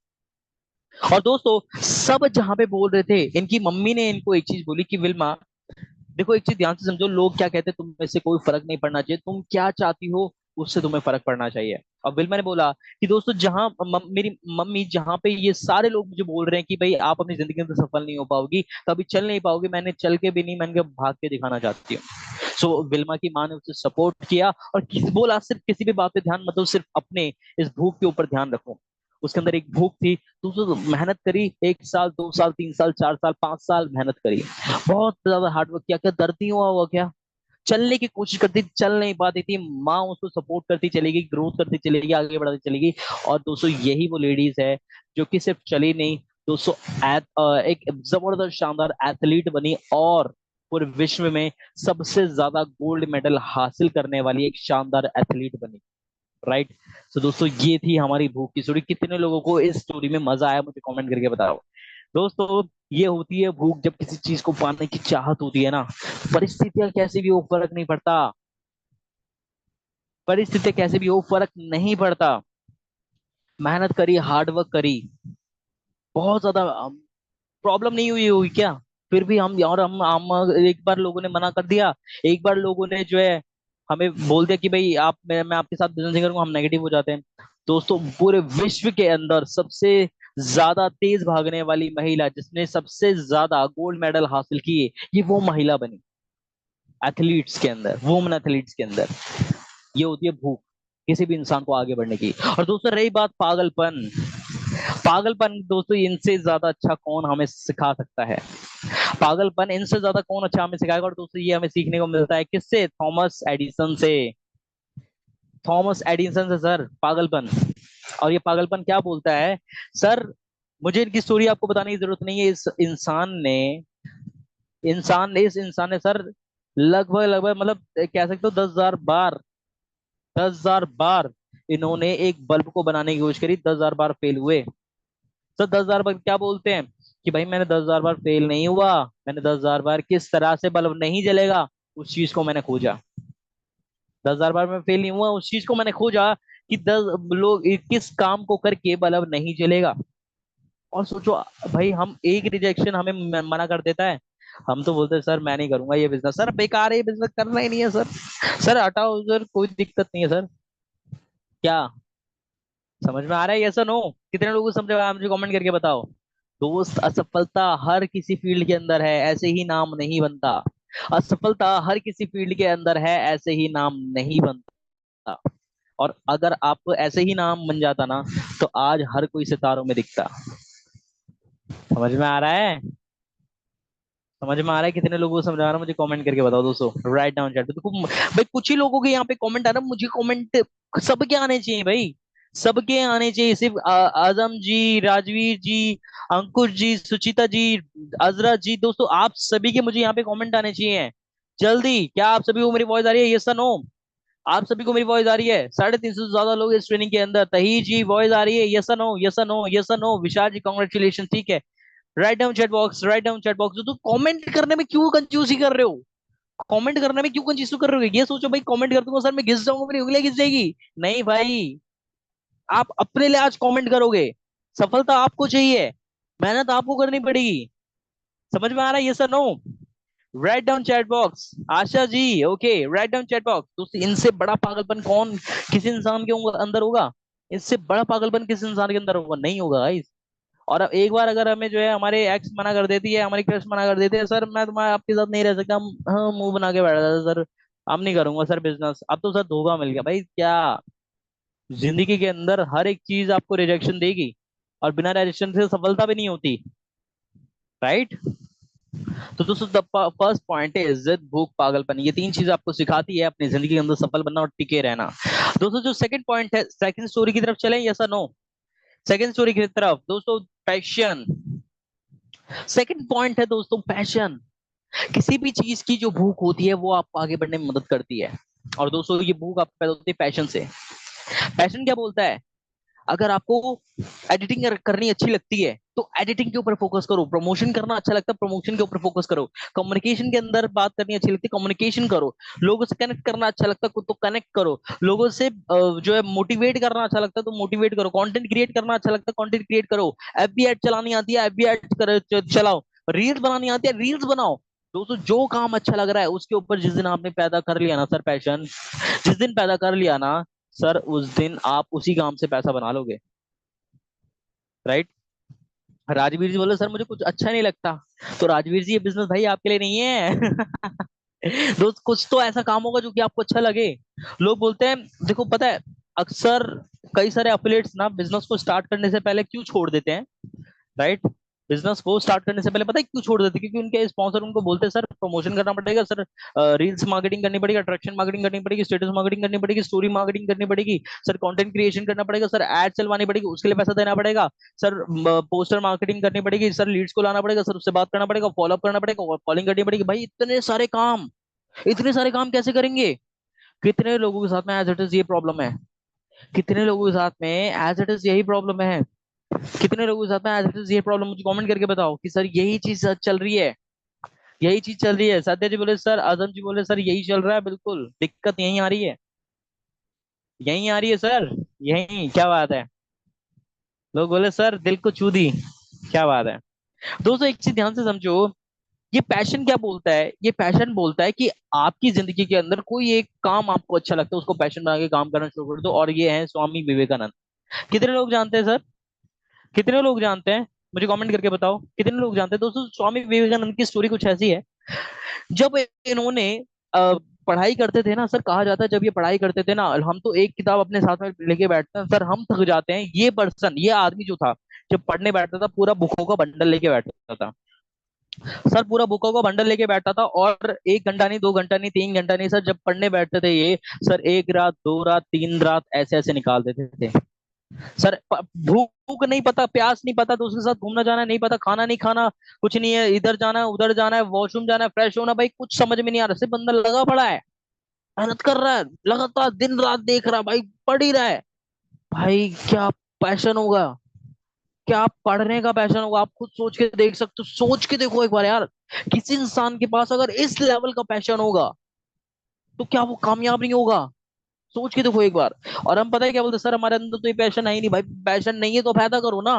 और दोस्तों, सब जहां पे बोल रहे थे, इनकी मम्मी ने इनको एक चीज बोली कि विल्मा, देखो एक चीज ध्यान से समझो, लोग क्या कहते हैं तुम में से कोई फर्क नहीं पड़ना चाहिए, तुम क्या चाहती हो उससे तुम्हें फर्क पड़ना चाहिए। अब विल्मा ने बोला कि दोस्तों, जहां मेरी मम्मी, जहां पे ये सारे लोग मुझे बोल रहे हैं कि भाई आप अपनी जिंदगी में तो सफल नहीं हो पाओगी, कभी चल नहीं पाओगी, मैंने चल के भी नहीं, मैंने कहा भाग के दिखाना चाहती हूँ। सो विल्मा की माँ ने उसे सपोर्ट किया, और बोला सिर्फ किसी भी बात पे ध्यान मत दो, सिर्फ अपने इस भूख के ऊपर ध्यान रखो। उसके अंदर एक भूख थी। तो उसने मेहनत करी, 1 साल, 2 साल, 3 साल, 4 साल, 5 साल मेहनत करी, बहुत ज्यादा हार्डवर्क किया। क्या दर्द नहीं हुआ क्या, चलने की कोशिश करती थी, चल नहीं पाती थी, माँ उसको सपोर्ट करती चलेगी, ग्रोथ करती चलेगी, आगे बढ़ाती चलेगी। और दोस्तों, यही वो लेडीज है जो कि सिर्फ चली नहीं दोस्तों, एक जबरदस्त शानदार एथलीट बनी, और पूरे विश्व में सबसे ज्यादा गोल्ड मेडल हासिल करने वाली एक शानदार एथलीट बनी। राइट। तो दोस्तों, ये थी हमारी भूख की स्टोरी। कितने लोगों को इस स्टोरी में मजा आया, मुझे कमेंट करके बताओ दोस्तों। ये होती है भूख, जब किसी चीज को पाने की चाहत होती है ना, परिस्थितियां कैसी भी हो फर्क नहीं पड़ता, परिस्थितियां कैसे भी हो फर्क नहीं पड़ता। मेहनत करी, हार्डवर्क करी, बहुत ज्यादा प्रॉब्लम नहीं हुई होगी क्या, फिर भी हम एक बार लोगों ने मना कर दिया, एक बार लोगों ने जो है हमें बोल दिया कि भाई मैं आपके साथ बिजनेस नहीं करूंगा, हम नेगेटिव हो जाते हैं। दोस्तों, पूरे विश्व के अंदर सबसे ज्यादा तेज भागने वाली महिला, जिसने सबसे ज्यादा गोल्ड मेडल हासिल किए, ये वो महिला बनी एथलीट्स के अंदर, वुमेन एथलीट्स के अंदर। ये होती है भूख, किसी भी इंसान को आगे बढ़ने की। और दोस्तों, रही बात पागलपन, पागलपन दोस्तों, इनसे ज्यादा अच्छा कौन हमें सिखा सकता है। पागलपन इनसे ज्यादा कौन अच्छा हमें सिखाएगा। और दोस्तों ये हमें सीखने को मिलता है किससे? थॉमस एडिसन से। थॉमस एडिसन से सर, पागलपन। और ये पागलपन क्या बोलता है सर? मुझे इनकी स्टोरी आपको बताने की जरूरत नहीं है। इस इंसान ने सर लगभग लगभग मतलब कह सकते हो 10,000 बार, 10,000 बार इन्होंने एक बल्ब को बनाने की कोशिश करी, 10,000 बार फेल हुए। सर 10,000 बार क्या बोलते हैं कि भाई मैंने 10,000 बार फेल नहीं हुआ, मैंने 10,000 बार किस तरह से बल्ब नहीं जलेगा उस चीज को मैंने खोजा। 10,000 बार मैं फेल नहीं हुआ, उस चीज को मैंने खोजा कि 10 लोग किस काम को करके बल्ब नहीं जलेगा। और सोचो भाई, हम एक रिजेक्शन हमें मना कर देता है, हम तो बोलते हैं सर मैं नहीं करूंगा ये बिजनेस, सर बेकार है, ये बिजनेस करना ही नहीं है सर, सर हटाओ उधर, कोई दिक्कत नहीं है सर। क्या समझ में आ रहा है? Yes no? कितने लोगों को समझ में आया मुझे कमेंट करके बताओ। दोस्त, असफलता हर किसी फील्ड के अंदर है, ऐसे ही नाम नहीं बनता। असफलता हर किसी फील्ड के अंदर है, ऐसे ही नाम नहीं बनता। और अगर आप ऐसे ही नाम बन जाता ना, तो आज हर कोई सितारों में दिखता। समझ में आ रहा है? समझ में आ रहा है? कितने लोगों को समझा रहा है मुझे कमेंट करके बताओ दोस्तों, राइट डाउन चैट पे। देखो भाई, कुछ ही लोगों के यहाँ पे कमेंट आ रहा है, मुझे कमेंट सबके आने चाहिए भाई, सबके आने चाहिए। सिर्फ आजम जी, राजवीर जी, अंकुश जी, सुचिता जी, अजरा जी, दोस्तों आप सभी के मुझे यहाँ पे कमेंट आने चाहिए जल्दी। क्या आप सभी को मेरी वॉइस आ रही है? Yes no? आप सभी को मेरी वॉइस आ रही है? 350 से ज्यादा लोग इस ट्रेनिंग के अंदर। तही जी वॉइस आ रही है? Yes no, yes no, yes no. Vishal ji congratulation, ठीक है। Write down chat box, write down chat box. तो कमेंट करने में क्यों कंजूसी कर रहे हो? कमेंट करने में क्यों कंजूसी कर रहे हो? ये सोचो भाई, कमेंट कर दूंगा सर मैं घिस जाऊंगा, मेरी उंगलियां घिस जाएगी। नहीं भाई, आप अपने लिए आज कमेंट करोगे। सफलता आपको चाहिए, मेहनत आपको करनी पड़ेगी। समझ में आ रहा है? ये sir no? Write down chat box. Asha ji, okay, write down chat box. तो इनसे बड़ा पागलपन कौन किसी इंसान के अंदर होगा? इससे बड़ा पागलपन किस इंसान के अंदर होगा? नहीं होगा भाई। और अब एक बार अगर हमें जो है हमारे एक्स मना कर देती है, हमारी क्रश मना कर देती है, सर मैं तुम्हारे आपके साथ नहीं रह सकता, हम हाँ मुंह बना के बैठ जाते हैं, सर अब नहीं करूंगा सर बिजनेस, अब तो सर धोखा मिल गया भाई। क्या जिंदगी के अंदर हर एक चीज आपको रिजेक्शन देगी, और बिना रिजेक्शन से सफलता भी नहीं होती, राइट? तो दोस्तों फर्स्ट पॉइंट है इज्जत, भूख, पागलपन। ये तीन चीज आपको सिखाती है अपनी जिंदगी के अंदर सफल बनना और टिके रहना। दोस्तों जो सेकंड पॉइंट है, सेकंड स्टोरी की तरफ चलें, यस नो? सेकंड स्टोरी की तरफ दोस्तों, पैशन। सेकंड पॉइंट है दोस्तों, पैशन। किसी भी चीज की जो भूख होती है वो आपको आगे बढ़ने में मदद करती है। और दोस्तों ये भूख आपको पैदा होती है पैशन से। पैशन क्या बोलता है? अगर आपको एडिटिंग करनी अच्छी लगती है तो एडिटिंग के ऊपर फोकस करो। प्रमोशन करना अच्छा लगता है, प्रमोशन के ऊपर फोकस करो। कम्युनिकेशन के अंदर बात करनी अच्छी लगती है, कम्युनिकेशन करो। लोगों से कनेक्ट करना अच्छा लगता है तो कनेक्ट करो। लोगों से जो है मोटिवेट करना अच्छा लगता है तो मोटिवेट करो। कंटेंट क्रिएट करना अच्छा लगता है, कंटेंट क्रिएट करो। एफबी एड चलानी आती है, एफबी एड चलाओ। रील्स बनानी आती है, रील्स बनाओ। दोस्तों जो काम अच्छा लग रहा है उसके ऊपर जिस दिन आपने पैदा कर लिया ना सर पैशन, जिस दिन पैदा कर लिया ना सर, उस दिन आप उसी काम से पैसा बना लोगे, राइट? राजवीर जी बोले सर मुझे कुछ अच्छा नहीं लगता, तो राजवीर जी ये बिजनेस भाई आपके लिए नहीं है। दोस्त कुछ तो ऐसा काम होगा जो कि आपको अच्छा लगे। लोग बोलते हैं, देखो पता है, अक्सर कई सारे एफिलिएट्स ना बिजनेस को स्टार्ट करने से पहले क्यों छोड़ देते हैं, राइट? बिजनेस को स्टार्ट करने से पहले पता है क्यों छोड़ देते हैं? क्योंकि उनके स्पॉन्सर उनको बोलते हैं सर प्रमोशन करना पड़ेगा सर, रील्स मार्केटिंग करनी पड़ेगी, अट्रैक्शन मार्केटिंग करनी पड़ेगी, स्टेटस मार्केटिंग करनी पड़ेगी, स्टोरी मार्केटिंग करनी पड़ेगी, सर कंटेंट क्रिएशन करना पड़ेगा, सर एड चलवानी पड़ेगी उसके लिए पैसा देना पड़ेगा, सर पोस्टर मार्केटिंग करनी पड़ेगी, सर लीड्स को लाना पड़ेगा, सर उससे बात करना पड़ेगा, फॉलोअप करना पड़ेगा, कॉलिंग करनी पड़ेगी। भाई इतने सारे काम, इतने सारे काम कैसे करेंगे? कितने लोगों के साथ में एज इट इज ये प्रॉब्लम है? कितने लोगों के साथ में एज इट इज यही प्रॉब्लम है? कितने लोगों के साथ में एज इट इज ये प्रॉब्लम? मुझे कमेंट करके बताओ कि सर यही चीज चल रही है, यही चीज चल रही है। सत्या जी बोले सर, आजम जी बोले सर यही चल रहा है, बिल्कुल दिक्कत यही आ रही है, यही आ रही है सर, यही। क्या बात है? लोग बोले सर दिल को छू दी। क्या बात है? दोस्तों एक चीज ध्यान से समझो, ये पैशन क्या बोलता है? ये पैशन बोलता है कि आपकी जिंदगी के अंदर कोई एक काम आपको अच्छा लगता है, उसको पैशन बना के काम करना शुरू कर दो। और ये है स्वामी विवेकानंद। कितने लोग जानते हैं सर? कितने लोग जानते हैं? मुझे कमेंट करके बताओ कितने लोग जानते हैं। दोस्तों स्वामी विवेकानंद की स्टोरी कुछ ऐसी है, जब इन्होंने पढ़ाई करते थे ना सर, कहा जाता है जब ये पढ़ाई करते थे ना, हम तो एक किताब अपने साथ में लेके बैठते हैं सर, हम थक जाते हैं। ये पर्सन, ये आदमी जो था, जब पढ़ने बैठता था पूरा बुकों का बंडल लेके बैठता था। सर पूरा बुकों का बंडल लेके बैठता था, और 1 घंटा नहीं, 2 घंटा नहीं, 3 घंटा नहीं सर, जब पढ़ने बैठते थे ये, सर 1 रात, 2 रात, 3 रात ऐसे ऐसे निकाल देते थे। सर भूख नहीं पता, प्यास नहीं पता, तो उसके साथ घूमना जाना नहीं पता, खाना नहीं खाना, कुछ नहीं है, इधर जाना है उधर जाना है, वॉशरूम जाना है, फ्रेश होना, भाई कुछ समझ में नहीं आ रहा, सिर्फ बंदा लगा पड़ा है, मेहनत कर रहा है, लगातार दिन रात देख रहा है भाई, पढ़ ही रहा है। भाई क्या पैशन होगा, क्या पढ़ने का पैशन होगा, आप खुद सोच के देख सकते हो, सोच के देखो एक बार यार, किसी इंसान के पास अगर इस लेवल का पैशन होगा, तो क्या वो कामयाब नहीं होगा? सोच के देखो एक बार। और हम पता है क्या बोलते हैं, सर हमारे अंदर तो ये पैशन है ही नहीं। भाई पैशन नहीं है तो पैदा करो ना,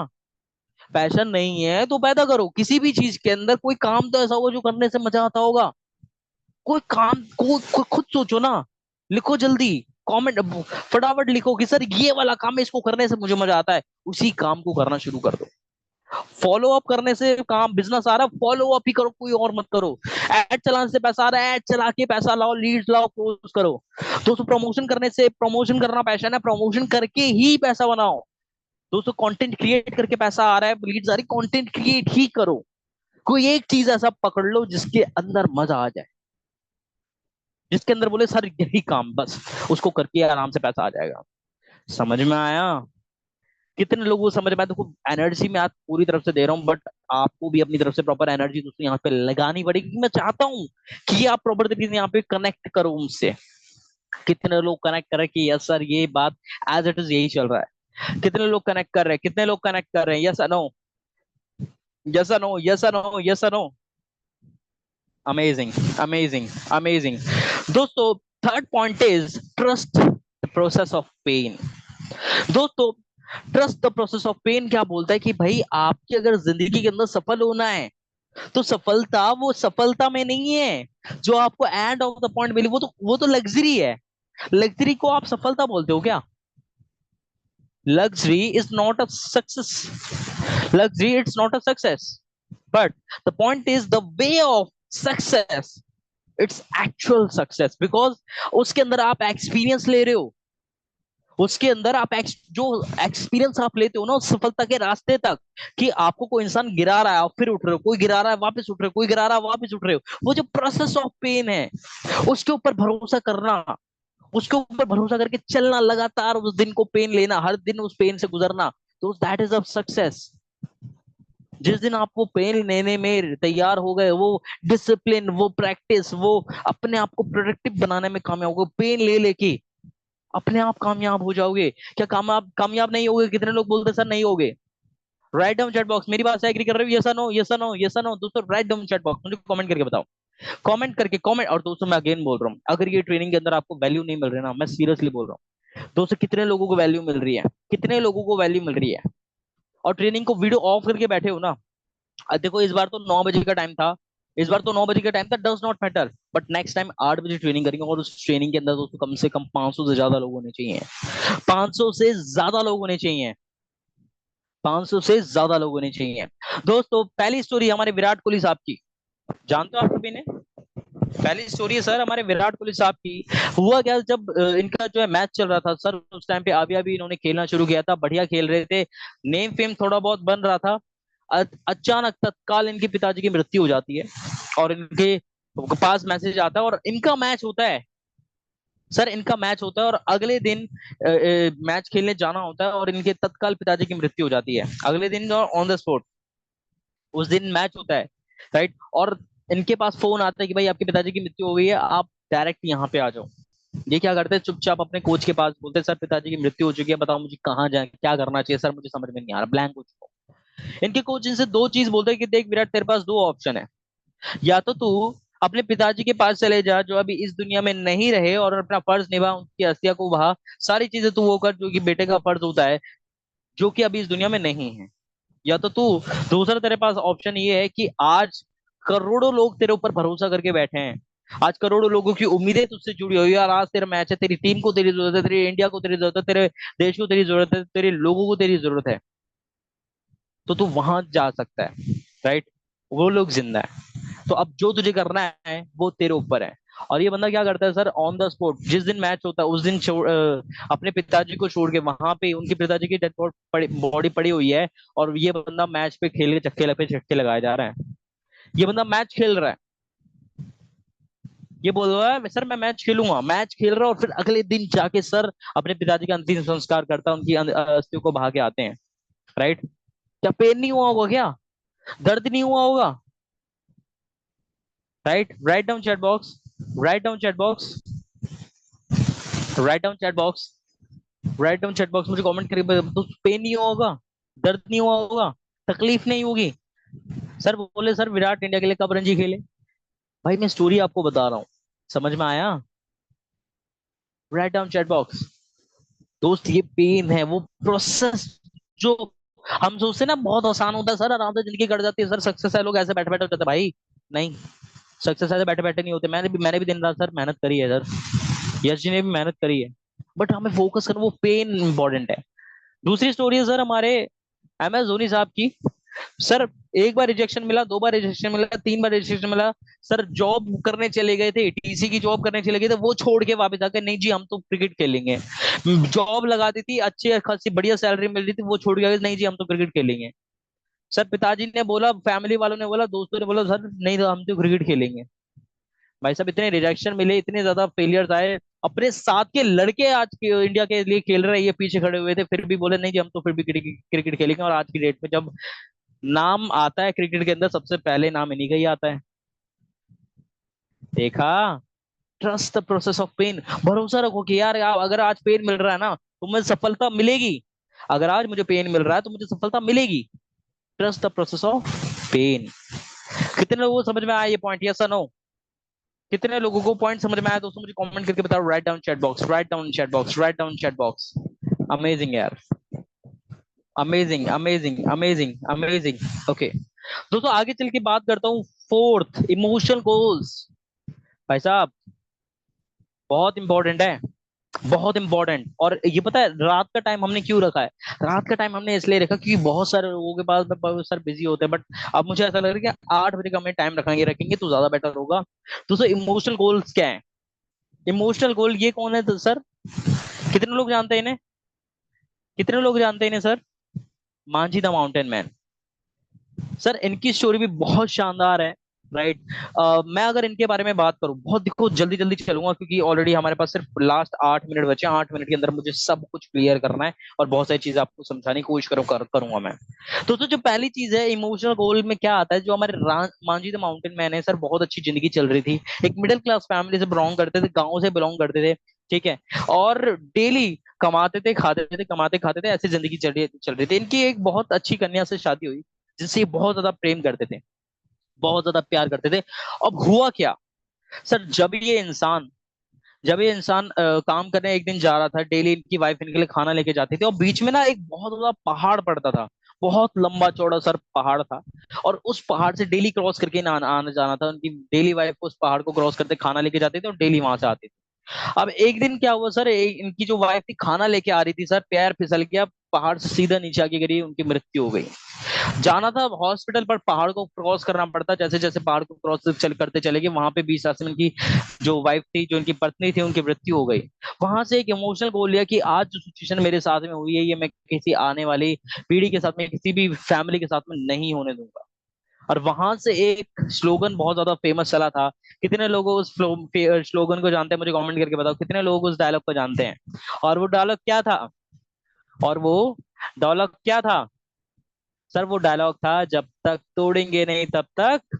पैशन नहीं है तो पैदा करो किसी भी चीज के अंदर, कोई काम तो ऐसा होगा जो करने से मजा आता होगा, कोई काम को खुद सोचो ना, लिखो जल्दी, कमेंट फटाफट लिखो कि सर ये वाला काम है, इसको करने से मुझे मजा आता है, उसी काम को करना शुरू कर दो। फॉलो अप करने से काम, बिजनेस आ रहा है, फॉलो अप ही करो, कोई और मत करो। एड चलाने से पैसा आ रहा है, एड चला के पैसा लाओ, लीड्स लाओ, क्लोज करो। दोस्तों प्रमोशन करने से, प्रमोशन करना पैशन है, प्रमोशन करके ही पैसा बनाओ। दोस्तों कंटेंट क्रिएट करके पैसा आ रहा है, लीड्स आ रही, कंटेंट क्रिएट ही करो। कोई एक चीज ऐसा पकड़ लो जिसके अंदर मजा आ जाए, जिसके अंदर बोले सर यही काम बस, उसको करके आराम से पैसा आ जाएगा। समझ में आया? कितने लोगों को समझ में आया? देखो एनर्जी मैं आज पूरी तरफ से दे रहा हूँ, बट आपको भी अपनी तरफ से प्रॉपर एनर्जी दोस्तों यहाँ पे लगानी पड़ेगी, क्योंकि मैं चाहता हूँ कि आप प्रॉपर तरीके से यहाँ पे कनेक्ट करो उनसे। कितने लोग कनेक्ट कर रहे हैं कि यस सर ये बात एज इट इज यही चल रहा है? कितने लोग कनेक्ट कर रहे हैं? कितने लोग कनेक्ट कर रहे हैं? Yes no, yes no, yes no, yes no. Amazing, amazing, amazing. दोस्तों third point is trust the process of pain. दोस्तों trust the process of pain क्या बोलता है कि भाई आपकी अगर जिंदगी के अंदर सफल होना है, तो सफलता वो सफलता में नहीं है जो आपको एंड ऑफ द पॉइंट मिली, वो तो लग्जरी है। लग्जरी को आप सफलता बोलते हो क्या? Luxury is not a success, luxury it's not a success, but the point is the way of success, its actual success, because उसके अंदर आप एक्सपीरियंस ले रहे हो, उसके अंदर आप जो एक्सपीरियंस आप लेते हो ना उस सफलता के रास्ते तक, कि आपको कोई इंसान गिरा रहा है आप फिर उठ रहे हो, कोई गिरा रहा है वापस उठ रहे हो, कोई गिरा रहा है वापस उठ रहे हो, वो जो प्रोसेस ऑफ पेन है, उसके ऊपर भरोसा करना, उसके ऊपर भरोसा करके चलना, लगातार उस दिन को पेन लेना, हर दिन उस पेन से गुजरना, तो दैट इज अ सक्सेस। जिस दिन आप वो पेन लेने में तैयार हो गए, वो डिसिप्लिन, वो प्रैक्टिस, वो अपने आप को प्रोडक्टिव बनाने में कामयाब हो गए, पेन ले लेके अपने आप कामयाब हो जाओगे। क्या कामयाब कामयाब नहीं होगे? कितने लोग बोलते सर नहीं होगे? राइट डाउन चैट बॉक्स, मेरी बात से एग्री कर रहे हो? Yes no, yes no, yes no. दोस्तों राइट डाउन चैट बॉक्स, मुझे कमेंट करके बताओ, कमेंट करके कमेंट। और दोस्तों मैं अगेन बोल रहा हूँ, अगर ये ट्रेनिंग के अंदर आपको वैल्यू नहीं मिल रही ना, मैं सीरियसली बोल रहा हूँ दोस्तों, कितने लोगों को वैल्यू मिल रही है? कितने लोगों को वैल्यू मिल रही है और ट्रेनिंग को वीडियो ऑफ करके बैठे हो ना? देखो इस बार तो 9 बजे का टाइम था, इस बार तो 9 बजे का टाइम था, does not matter, but next time 8 बजे ट्रेनिंग करेंगे, और उस ट्रेनिंग के अंदर दोस्तों कम से कम 500 से ज्यादा लोग होने चाहिए, 500 से ज्यादा लोग होने चाहिए, 500 से ज्यादा लोग होने चाहिए। दोस्तों पहली स्टोरी हमारे विराट कोहली साहब की, जानते हो आप सभी ने? पहली स्टोरी है सर हमारे विराट कोहली साहब की। हुआ क्या, जब इनका जो है मैच चल रहा था सर, उस टाइम पे अभी अभी इन्होंने खेलना शुरू किया था, बढ़िया खेल रहे थे, नेम फेम थोड़ा बहुत बन रहा था। अचानक तत्काल इनके पिताजी की मृत्यु हो जाती है, और इनके पास मैसेज आता है, और इनका मैच होता है सर, इनका मैच होता है, और अगले दिन मैच खेलने जाना होता है, और इनके तत्काल पिताजी की मृत्यु हो जाती है अगले दिन, और ऑन द स्पॉट उस दिन मैच होता है, राइट। और इनके पास फोन आता है कि भाई आपके पिताजी की मृत्यु हो गई है, आप डायरेक्ट यहाँ पे आ जाओ। ये क्या करते हैं, चुपचाप अपने कोच के पास बोलते हैं सर पिताजी की मृत्यु हो चुकी है, बताओ मुझे कहाँ जाए, क्या करना चाहिए सर, मुझे समझ में नहीं आ रहा, ब्लैंक हो चुका हूं। इनके कोच इनसे दो चीज बोलते हैं कि देख विराट, तेरे पास दो ऑप्शन है, या तो तू अपने पिताजी के पास चले जा जो अभी इस दुनिया में नहीं रहे, और अपना फर्ज निभा, उनकी अस्थिया को बहा, सारी चीजें तू वो कर जो कि बेटे का फर्ज होता है, जो कि अभी इस दुनिया में नहीं है। या तो तू, दूसरा तेरे पास ऑप्शन ये है कि आज करोड़ों लोग तेरे ऊपर भरोसा करके बैठे हैं, आज करोड़ों लोगों की उम्मीदें तुझसे जुड़ी हुई है, और आज तेरा मैच है, तेरी टीम को तेरी जरूरत है, तेरी इंडिया को तेरी जरूरत है, तेरे देश को तेरी जरूरत है, तेरे लोगों को तेरी जरूरत है, तो तू वहां जा सकता है, राइट। वो लोग जिंदा है, तो अब जो तुझे करना है वो तेरे ऊपर है। और ये बंदा क्या करता है सर, ऑन द स्पॉट जिस दिन मैच होता है उस दिन अपने पिताजी को छोड़ के, वहां पे उनके पिताजी की डेड बॉडी पड़ी हुई है, और ये बंदा मैच पे खेल के चक्के पे छक्के लगाए जा रहा है। ये बंदा मैच खेल रहा है, ये बोल रहा है सर मैं मैच खेलूंगा, मैच खेल रहा है, और फिर अगले दिन जाके सर अपने पिताजी का अंतिम संस्कार करता है, उनकी अस्थियों को बहा के आते हैं। राइट? क्या पेन नहीं हुआ होगा क्या? दर्द नहीं हुआ होगा? Right? Right down chat box, write down chat box, write down chat box, write down chat box, मुझे कमेंट करके तो पेन नहीं हुआ होगा, दर्द नहीं हुआ होगा, तकलीफ नहीं होगी? सर बोले सर विराट इंडिया के लिए कब रणजी खेले? भाई मैं स्टोरी आपको बता रहा हूँ, समझ में आया? Right down chat box. दोस्त ये पेन है, वो प्रोसेस जो हम सोचते हैं ना बहुत आसान होता है सर, आराम से जिंदगी कट जाती है सर, सक्सेस है, लोग ऐसे बैठे बैठे हो जाते हैं भाई। नहीं, सक्सेस ऐसे बैठे बैठे नहीं होते। मैंने भी दिन रात सर मेहनत करी है सर, यश जी ने भी मेहनत करी है, बट हमें फोकस करना, वो पेन इंपॉर्टेंट है। दूसरी स्टोरी है सर हमारे एम एस धोनी साहब की। सर एक बार रिजेक्शन मिला, दो बार रिजेक्शन मिला, तीन बार रिजेक्शन मिला। सर जॉब करने चले गए थे, टीसी की जॉब करने चले गए थे, वो छोड़ के वापस आकर नहीं जी हम तो क्रिकेट खेलेंगे। जॉब लगा दी थी, अच्छी खासी बढ़िया सैलरी मिल रही थी, वो छोड़ के गए, नहीं जी हम तो क्रिकेट खेलेंगे। सर पिताजी ने बोला, फैमिली वालों ने बोला, दोस्तों ने बोला सर नहीं तो हम तो क्रिकेट खेलेंगे। भाई साहब इतने रिजेक्शन मिले, इतने ज्यादा फेलियर्स आए, अपने साथ के लड़के आज के इंडिया के लिए खेल रहे हैं, ये पीछे खड़े हुए थे, फिर भी बोले नहीं जी हम तो फिर भी क्रिकेट खेलेंगे। और आज की डेट में जब नाम आता है क्रिकेट के अंदर, सबसे पहले नाम इन्हीं का ही आता है। देखा? Trust the process of pain. भरोसा रखो कि यार अगर आज पेन मिल रहा है ना तो मुझे सफलता मिलेगी। अगर आज मुझे पेन मिल रहा है तो मुझे सफलता मिलेगी। Trust the process of pain. कितने लोगों को समझ में आया ये पॉइंट, यस और नो? कितने लोगों को पॉइंट समझ में आया दोस्तों, मुझे कमेंट करके बताओ। Write down chat box, write down chat box, write down chat box. Amazing यार, amazing amazing amazing amazing. Okay दोस्तों, आगे चल के बात करता हूँ। Fourth, emotional goals. भाई साहब बहुत इंपॉर्टेंट है, बहुत इंपॉर्टेंट। और ये पता है रात का टाइम हमने क्यों रखा है? रात का टाइम हमने इसलिए रखा क्योंकि बहुत सारे लोगों के पास में बहुत सारे बिजी होते हैं, बट अब मुझे ऐसा लग रहा है कि 8 बजे का हमें टाइम रखेंगे रखेंगे तो ज्यादा बेटर होगा। दोस्तों इमोशनल गोल्स क्या है? इमोशनल गोल ये कौन है तो सर? कितने लोग जानते हैं इन्हें? कितने लोग जानते हैं इन्हें sir? Manjhi the mountain man. Sir इनकी स्टोरी भी बहुत शानदार है। राइट? मैं अगर इनके बारे में बात करूं, बहुत देखो जल्दी जल्दी चलूंगा क्योंकि ऑलरेडी हमारे पास सिर्फ लास्ट 8 मिनट बचे हैं। 8 मिनट के अंदर मुझे सब कुछ क्लियर करना है और बहुत सारी चीजें आपको समझाने की कोशिश करूंगा मैं। तो जो पहली चीज है इमोशनल गोल में क्या आता है, जो हमारे मांझी द माउंटेन मैन है सर, बहुत अच्छी जिंदगी चल रही थी, एक मिडिल क्लास फैमिली से बिलोंग करते थे, गाँव से बिलोंग करते थे। ठीक है? और डेली कमाते थे खाते थे, कमाते खाते थे, ऐसी जिंदगी चल रही थी। इनकी एक बहुत अच्छी कन्या से शादी हुई जिससे ये बहुत ज्यादा प्रेम करते थे, बहुत ज्यादा प्यार करते थे। अब हुआ क्या सर, जब ये इंसान काम करने एक दिन जा रहा था, डेली इनकी वाइफ इनके लिए खाना लेके जाती थी, और बीच में ना एक बहुत बड़ा पहाड़ पड़ता था, बहुत लंबा चौड़ा सर पहाड़ था। और उस पहाड़ से डेली क्रॉस करके ना आना जाना था, उनकी डेली वाइफ उस पहाड़ को क्रॉस करते खाना लेके जाते थे और डेली वहां से आती थी। अब एक दिन क्या हुआ सर, इनकी जो वाइफ थी खाना लेके आ रही थी सर, पैर फिसल गया, पहाड़ से सीधा नीचे आके गिरी, उनकी मृत्यु हो गई। जाना था हॉस्पिटल पर, पहाड़ को क्रॉस करना पड़ता, जैसे जैसे पहाड़ को क्रॉस करते चले गए, वहां पे बीच रास्ते में उनकी जो वाइफ थी, जो उनकी पत्नी थी, उनकी मृत्यु हो गई। वहां से एक इमोशनल गोल लिया कि आज जो सिचुएशन मेरे साथ में हुई है, ये मैं किसी आने वाली पीढ़ी के साथ में, किसी भी फैमिली के साथ में नहीं होने दूंगा। और वहां से एक स्लोगन बहुत ज्यादा फेमस चला था। कितने लोग उस स्लोगन को जानते हैं, मुझे कमेंट करके बताओ कितने लोग उस डायलॉग को जानते हैं। और वो डायलॉग क्या था? और वो डायलॉग क्या था सर? वो डायलॉग था, जब तक तोड़ेंगे नहीं तब तक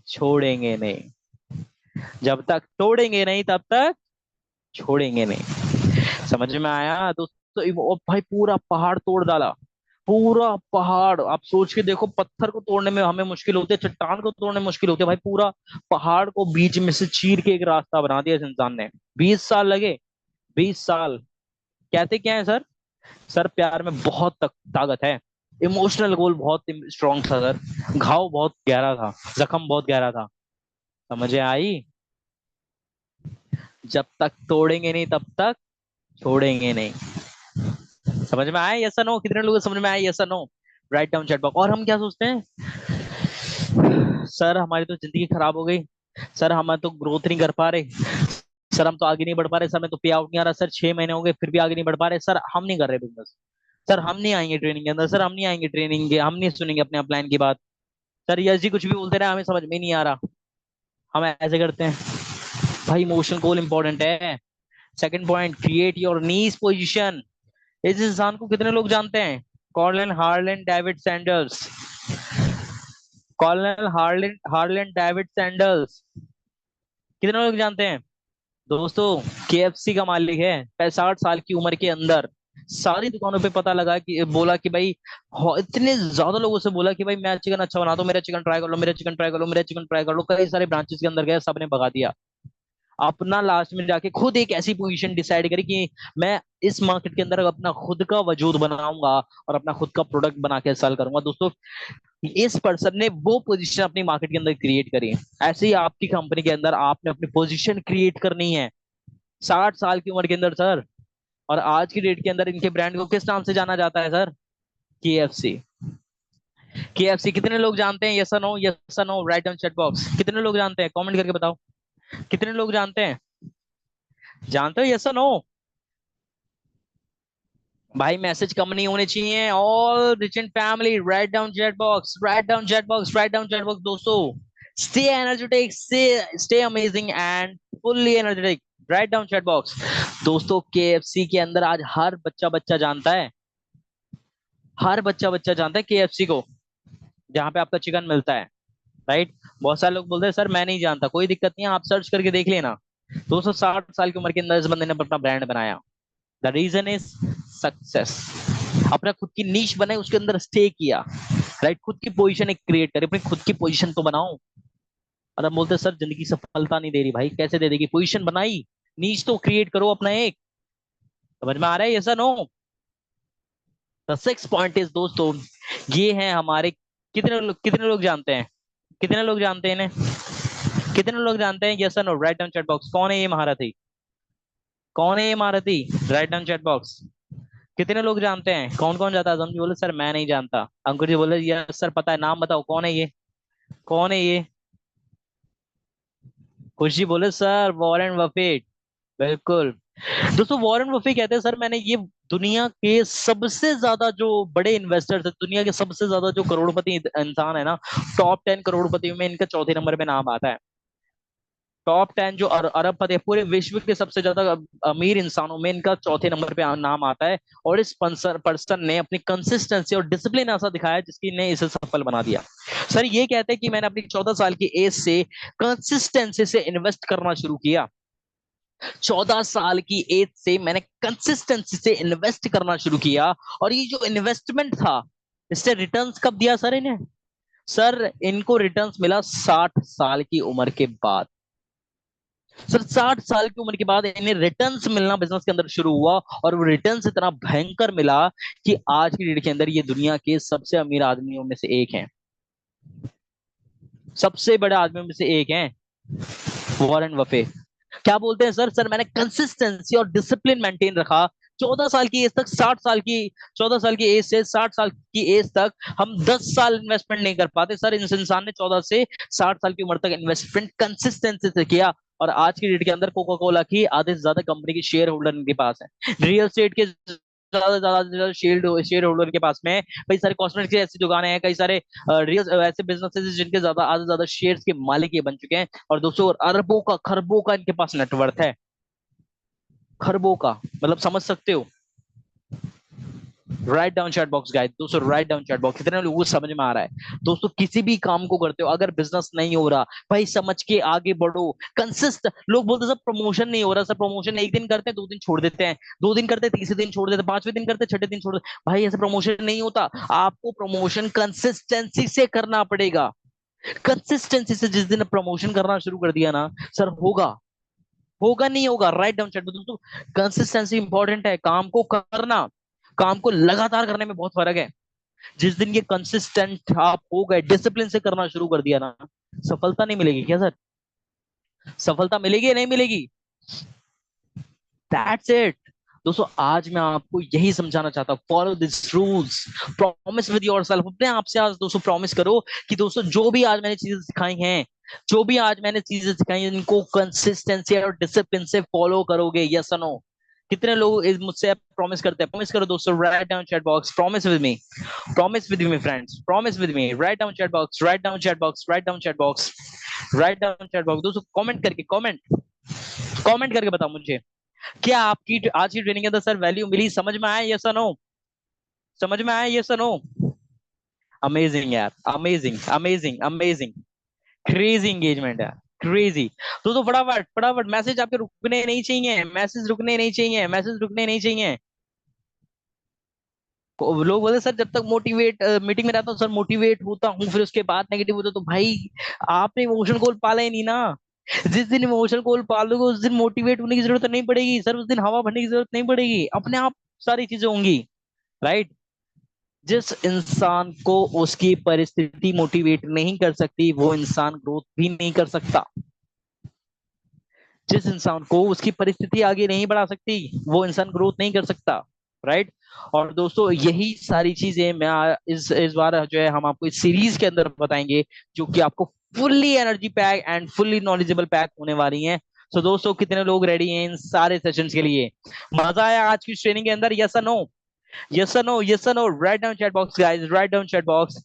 छोड़ेंगे नहीं, जब तक तोड़ेंगे नहीं तब तक छोड़ेंगे नहीं। समझ में आया दोस्तों? वो भाई पूरा पहाड़ तोड़ डाला, पूरा पहाड़। आप सोच के देखो, पत्थर को तोड़ने में हमें मुश्किल होती है, चट्टान को तोड़ने में मुश्किल होती है, भाई पूरा पहाड़ को बीच में से चीर के एक रास्ता बना दिया इस इंसान ने। 20 साल लगे, 20 साल। कहते क्या है सर? सर प्यार में बहुत ताकत है। इमोशनल गोल बहुत स्ट्रांग था सर, घाव बहुत गहरा था, जख्म बहुत गहरा था। समझे आई? जब तक तोड़ेंगे नहीं तब तक छोड़ेंगे नहीं। समझ में आया? Yes no? कितने लोगों को समझ में आया? Yes no? Write down chat box. और हम क्या सोचते हैं सर, हमारी तो जिंदगी खराब हो गई, सर हम तो ग्रोथ नहीं कर पा रहे, सर हम तो आगे नहीं बढ़ पा रहे, सर में तो पे आउट नहीं आ रहा, सर 6 महीने हो गए फिर भी आगे नहीं बढ़ पा रहे, सर हम नहीं कर रहे बिजनेस, सर हम नहीं आएंगे ट्रेनिंग के अंदर, सर हम नहीं आएंगे ट्रेनिंग के, हम नहीं सुनेंगे अपने अपलाइन की बात। सर यस जी कुछ भी बोलते रहे, हमें समझ में नहीं आ रहा, हम ऐसे करते हैं। भाई इमोशनल गोल इंपॉर्टेंट है। Second point, create your niche position. इस इंसान को कितने लोग जानते हैं? Colonel Harland David Sanders. Colonel Harland Harland David Sanders, कितने लोग जानते हैं? दोस्तों केएफसी का मालिक है, 65 साल की उम्र के अंदर सारी दुकानों पे पता लगा कि बोला कि भाई, इतने ज्यादा लोगों से बोला कि भाई मैं चिकन अच्छा बनाता हूँ, मेरा चिकन ट्राई कर लो, मेरा चिकन ट्राई कर लो, मेरा चिकन ट्राई कर लो। कई सारे ब्रांचेस के अंदर गए, सबने भगा दिया। अपना लास्ट में जाके खुद एक ऐसी पोजीशन डिसाइड करी कि मैं इस मार्केट के अंदर अपना खुद का वजूद बनाऊंगा और अपना खुद का प्रोडक्ट बना के सेल करूंगा। दोस्तों इस पर्सन ने वो पोजीशन अपनी मार्केट के अंदर क्रिएट करी है। ऐसे ही आपकी कंपनी के अंदर आपने अपनी पोजीशन क्रिएट करनी है। 60 साल की उम्र के अंदर सर, और आज की डेट के अंदर इनके ब्रांड को किस नाम से जाना जाता है सर? केएफसी। केएफसी कितने लोग जानते हैं? यस और नो, यस और no, write down chat box. कितने लोग जानते हैं? कमेंट करके बताओ, कितने लोग जानते हैं? जानते हो? यस और नो। भाई मैसेज कम नहीं होने चाहिए। All rich and family, write down chat box, write down chat box, write down chat box. दोस्तों stay energetic, stay amazing and fully energetic, write down chat box. दोस्तों केएफसी के अंदर आज हर बच्चा बच्चा जानता है, हर बच्चा बच्चा जानता है केएफसी को, जहां पे आपका चिकन मिलता है, राइट। बहुत सारे लोग बोलते हैं सर मैं नहीं जानता, कोई दिक्कत नहीं है, आप सर्च करके देख लेना। 260 साल की उम्र के अंदर इस बंदे ने अपना ब्रांड बनाया। The reason is success. अपना खुद की नीश बनाई, उसके अंदर स्टे किया, राइट। खुद की पोजीशन एक क्रिएट करी, अपनी खुद की पोजीशन तो बनाओ। और हम बोलते हैं सर जिंदगी सफलता नहीं दे रही। भाई कैसे दे देगी? पोजीशन बनाई, नीश तो क्रिएट करो अपना एक। समझ में आ रहा है? Yes no? The six point is दोस्तों, ये है हमारे, कितने लोग जानते हैं? कितने लोग जानते हैं इन्हें? कितने लोग जानते हैं? Yes no, write down chat box. कौन है ये महारथी? कौन है ये महारथी? Write down chat box. कितने लोग जानते हैं? कौन कौन जाता है? हम जी बोले सर मैं नहीं जानता। अंकुर जी बोले यस सर पता है, नाम बताओ कौन है ये? कौन है ये? खुशी बोले सर वॉरेन बफेट। बिल्कुल। दोस्तों वॉरेन बफे कहते हैं सर मैंने ये दुनिया के सबसे ज्यादा जो बड़े इन्वेस्टर्स है, दुनिया के सबसे ज्यादा जो करोड़पति इंसान है ना, टॉप 10 करोड़पति में इनका चौथे नंबर पे नाम आता है। टॉप 10 जो अरबपति है, पूरे विश्व के सबसे ज्यादा अमीर इंसानों में इनका चौथे नंबर पे नाम आता है। और इस पर्सन ने अपनी कंसिस्टेंसी और डिसिप्लिन ऐसा दिखाया जिसकी ने इसे सफल बना दिया। सर ये कहते हैं कि मैंने अपनी 14 साल की एज से कंसिस्टेंसी से इन्वेस्ट करना शुरू किया। 14 साल की एज से मैंने कंसिस्टेंसी से इन्वेस्ट करना शुरू किया। और ये जो इन्वेस्टमेंट था, इससे रिटर्न्स कब दिया सर इन्हें? सर इनको रिटर्न्स मिला 60 साल की उम्र के बाद। सर 60 साल की उम्र के बाद इन्हें रिटर्न्स मिलना बिजनेस के अंदर शुरू हुआ। और वो रिटर्न्स इतना भयंकर मिला कि आज की डेट के अंदर ये दुनिया के सबसे अमीर आदमियों में से एक हैं, सबसे बड़े आदमियों में से एक हैं वॉरेन बफे। क्या बोलते हैं सर? सर मैंने कंसिस्टेंसी और डिसिप्लिन मेंटेन रखा 14 साल की एज तक। 60 साल की, 14 साल की एज से 60 साल की एज तक हम 10 साल इन्वेस्टमेंट नहीं कर पाते सर। इस इंसान ने 14 से 60 साल की उम्र तक इन्वेस्टमेंट कंसिस्टेंसी से किया। और आज की डेट के अंदर कोका कोला की आधे से ज्यादा कंपनी की शेयर होल्डर इनके पास है। रियल एस्टेट के ज्यादा शेयर होल्डर के पास में। कई सारे कॉस्मेटिक्स की ऐसी दुकानें हैं, कई सारे रियल ऐसे बिजनेसेस जिनके ज्यादा आधे ज्यादा शेयर्स के मालिक ये बन चुके हैं। और दोस्तों अरबों का, खरबों का इनके पास नेटवर्थ है। खरबों का मतलब समझ सकते हो? Right down chat box guys. दोस्तों राइट डाउन चैट बॉक्स। कितने लोगों को समझ में आ रहा है? दोस्तों किसी भी काम को करते हो, अगर बिजनेस नहीं हो रहा, भाई समझ के आगे बढ़ो। कंसिस्ट लोग बोलते हैं सर प्रमोशन नहीं हो रहा। सर प्रमोशन एक दिन करते हैं, 2 दिन छोड़ देते हैं, 2 दिन करते हैं, तीसरे दिन छोड़ देते हैं, 5वें दिन करते हैं, छठे दिन छोड़ देते हैं। भाई ऐसे प्रमोशन नहीं होता। आपको प्रमोशन कंसिस्टेंसी से करना पड़ेगा। कंसिस्टेंसी से जिस दिन प्रमोशन करना शुरू कर दिया ना सर, होगा, होगा नहीं होगा। राइट डाउन चैट दोस्तों। कंसिस्टेंसी इंपॉर्टेंट है, काम को करना, काम को लगातार करने में बहुत फर्क है। जिस दिन ये कंसिस्टेंट आप हो गए, डिसिप्लिन से करना शुरू कर दिया ना, सफलता नहीं मिलेगी क्या सर? सफलता मिलेगी या नहीं मिलेगी? That's it. दोस्तों आज मैं आपको यही समझाना चाहता हूं, follow this rules, promise with yourself. अपने आप से आज दोस्तों प्रॉमिस करो कि दोस्तों जो भी आज मैंने चीजें सिखाई हैं, जो भी आज मैंने चीजें सिखाई हैं, इनको कंसिस्टेंसी और डिसिप्लिन से फॉलो करोगे। यस और नो? कितने लोग इस मुझसे प्रॉमिस करते हैं? प्रॉमिस करो दोस्तों, write down chat box, promise with me, promise with me friends, promise with me, write down chat box, write down chat box, write down chat box, write down chat box. दोस्तों comment करके, comment comment करके बताओ मुझे, क्या आपकी आज की training के अंदर सर वैल्यू मिली, समझ में आया, यस और नो? समझ में आया, यस और नो? अमेजिंग यार, amazing amazing amazing, crazy engagement है, क्रेजी। तो फटाफट फटाफट मैसेज आपके रुकने नहीं चाहिए, मैसेज रुकने नहीं चाहिए, मैसेज रुकने नहीं चाहिए। लोग बोलते सर जब तक मोटिवेट मीटिंग में रहता हूँ सर, मोटिवेट होता हूँ, फिर उसके बाद नेगेटिव होता, तो भाई आपने इमोशन गोल पाला ही नहीं ना। जिस दिन इमोशन गोल पालोगे उस दिन मोटिवेट होने की जरूरत नहीं पड़ेगी सर, उस दिन हवा भरने की जरूरत नहीं पड़ेगी, अपने आप सारी चीजें होंगी, राइट? जिस इंसान को उसकी परिस्थिति मोटिवेट नहीं कर सकती वो इंसान ग्रोथ भी नहीं कर सकता। जिस इंसान को उसकी परिस्थिति आगे नहीं बढ़ा सकती वो इंसान ग्रोथ नहीं कर सकता, राइट? और दोस्तों यही सारी चीजें मैं इस बार जो है हम आपको इस सीरीज के अंदर बताएंगे, जो कि आपको fully energy pack and fully knowledgeable pack होने वाली हैं। तो दोस्तों कितने लोग रेडी हैं इन सारे सेशंस के लिए? मजा आया आज की ट्रेनिंग के अंदर, यस और नो? यस और नो, यस और no, write down chat box guys, write down chat box.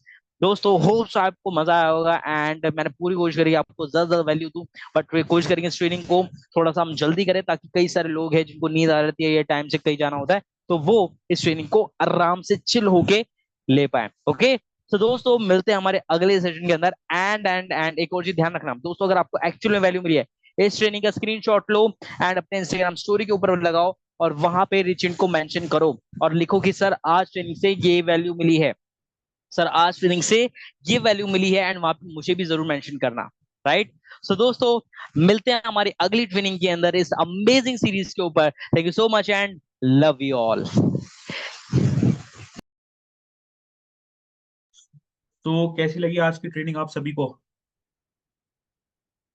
दोस्तों होप्स आपको मजा आया होगा, एंड मैंने पूरी कोशिश करी आपको ज्यादा ज्यादा वैल्यू दूं, बट वे कोशिश करेंगे इस ट्रेनिंग को थोड़ा सा हम जल्दी करें, ताकि कई सारे लोग हैं जिनको नींद आ रहती है या टाइम से कहीं जाना होता है, तो वो इस ट्रेनिंग को आराम से चिल होके ले पाए। ओके, तो दोस्तों मिलते हैं हमारे अगले सेशन के अंदर। एंड एक और चीज ध्यान रखना दोस्तों, अगर आपको एक्चुअल में वैल्यू मिली है, इस ट्रेनिंग का स्क्रीनशॉट लो एंड अपने इंस्टाग्राम स्टोरी के ऊपर लगाओ, और वहां पे रिचिन को मेंशन करो और लिखो कि सर आज ट्रेनिंग से ये वैल्यू मिली है, सर आज ट्रेनिंग से ये वैल्यू मिली है, एंड वहां पे मुझे भी जरूर मेंशन करना, राइट? सो दोस्तों मिलते हैं हमारी अगली ट्रेनिंग के अंदर इस अमेजिंग सीरीज के ऊपर। Thank you so much and love you all. तो कैसी लगी आज की ट्रेनिंग आप सभी को?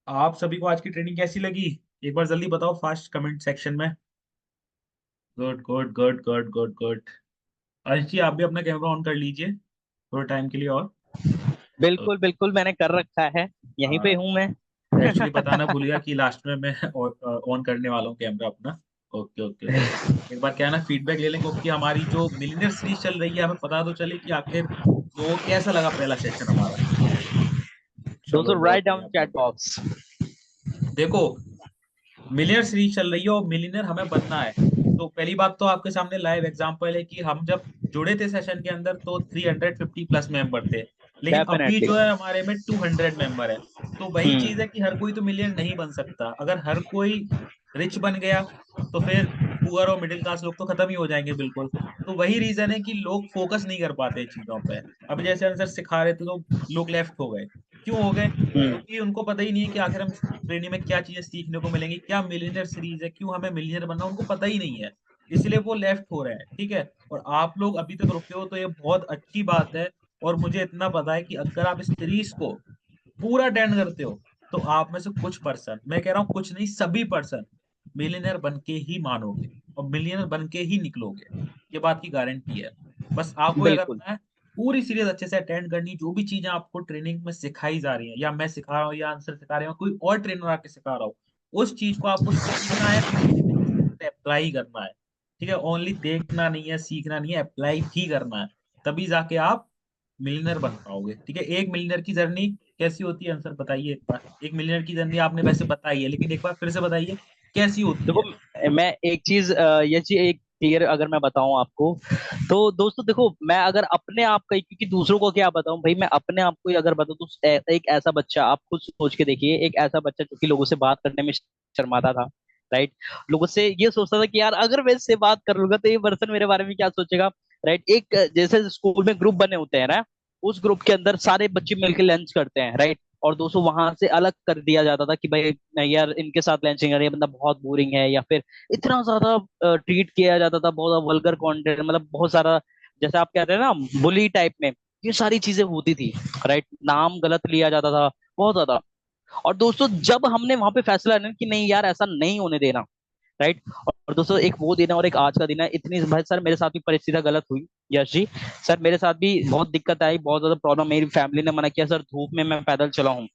आप सभी को आज की ट्रेनिंग कैसी लगी? एक बार जल्दी बताओ फास्ट कमेंट सेक्शन में। Good good good good good good. अर्श जी आप भी अपना कैमरा ऑन कर लीजिए थोड़े टाइम के लिए और। तो, बिल्कुल बिल्कुल, मैंने कर रखा है, यहीं पे हूं मैं। एक्चुअली बताना भूल गया कि लास्ट में मैं ऑन करने वाला हूँ कैमरा अपना। Okay okay okay. एक बार क्या है ना, फीडबैक ले लें, क्योंकि हमारी जो मिलियनर सीरीज चल रही है हमें पता तो चले कि आखिर लोगों को कैसा लगा पहला सेशन हमारा। चलो दोस्तों बहुत राइट बढ़िया डाउन बहुत चैट बढ़िया। बॉक्स। देखो, मिलियनर सीरीज चल रही है और मिलियनर हमें बनना है। तो पहली बात तो आपके सामने लाइव एग्जांपल है कि हम जब जुड़े थे सेशन के अंदर तो 350 प्लस मेंबर थे, लेकिन अभी डेफिनेटली। जो है हमारे में 200 मेंबर है। तो वही चीज है हम्म। कि हर कोई तो मिलियनर नहीं बन सकता। अगर हर कोई रिच बन गया तो फिर पुअर और मिडिल क्लास लोग तो खत्म ही हो जाएंगे बिल्कुल। तो वही रीजन है कि लोग फोकस नहीं कर पाते चीजों पे। अब जैसे आंसर सिखा रहे थे तो लोग लेफ्ट हो गए। क्यों हो गए? हम्म। क्योंकि उनको पता ही नहीं है कि आखिर हम ट्रेनिंग में क्या चीजें सीखने को मिलेंगी, क्या मिलियनर सीरीज है, क्यों हमें मिलियनर बनना, उनको पता ही नहीं है। इसलिए वो लेफ्ट हो रहे हैं, ठीक है। और आप लोग अभी तक रुके हो तो ये बहुत अच्छी बात है। और मुझे इतना पता है कि अगर आप इस सीरीज को पूरा अटेंड करते हो तो आप में से कुछ पर्सन, मैं कह रहा हूँ कुछ नहीं सभी पर्सन, मिलियनर बन के ही मानोगे और मिलियनर बन के ही निकलोगे। ये बात की गारंटी है। बस आपको क्या बिल्कुल। करना है, पूरी सीरीज अच्छे से अटेंड करनी। जो भी चीजें आपको ट्रेनिंग में सिखाई जा रही हैं, या मैं सिखा रहा हूँ या आंसर सिखा रहे हो, कोई और ट्रेनर आके सिखा रहा हो, उस चीज को आपको सीखना है, अप्लाई करना है। ठीक है, ओनली देखना नहीं है, सीखना नहीं है, अप्लाई भी करना है। तभी जाके आप मिलियनर बन पाओगे। ठीक है, एक मिलियनर की जर्नी कैसी होती है, आंसर बताइए एक बार। एक मिलियनर की जर्नी आपने वैसे बताई है, लेकिन एक बार फिर से बताइए कैसी होती देखो है। मैं एक चीज ये चीज एक क्लियर अगर मैं बताऊं आपको, तो दोस्तों देखो मैं अगर अपने आप का, क्योंकि दूसरों को क्या बताऊं भाई, मैं अपने आप को ही अगर बताऊं तो एक ऐसा बच्चा, आप खुद सोच के देखिए, एक ऐसा बच्चा जो कि लोगों से बात करने में शर्माता था, राइट? लोगों से ये सोचता था कि यार अगर मैं इससे बात कर लूंगा तो ये पर्सन मेरे बारे में क्या सोचेगा, राइट? एक जैसे स्कूल में ग्रुप बने होते हैं ना, उस ग्रुप के अंदर सारे बच्चे मिलकर लंच करते हैं, राइट? और दोस्तों वहां से अलग कर दिया जाता था कि भाई नहीं यार इनके साथ लंच नहीं कर, ये बंदा बहुत बोरिंग है, या फिर इतना ज्यादा ट्रीट किया जाता था, बहुत वल्गर कंटेंट, मतलब बहुत सारा, जैसे आप कहते हैं ना बुली टाइप में, ये सारी चीजें होती थी, राइट? नाम गलत लिया जाता था बहुत ज्यादा। और दोस्तों जब हमने वहां पे फैसला लिया कि नहीं यार ऐसा नहीं होने देना, राइट? और दोस्तों एक वो दिन है और एक आज का दिन है, इतनी भाई सर मेरे साथ भी परिस्थितियां गलत हुई, यश जी। सर मेरे साथ भी बहुत दिक्कत आई, बहुत ज्यादा प्रॉब्लम, मेरी फैमिली ने मना किया, सर धूप में मैं पैदल चला हूँ,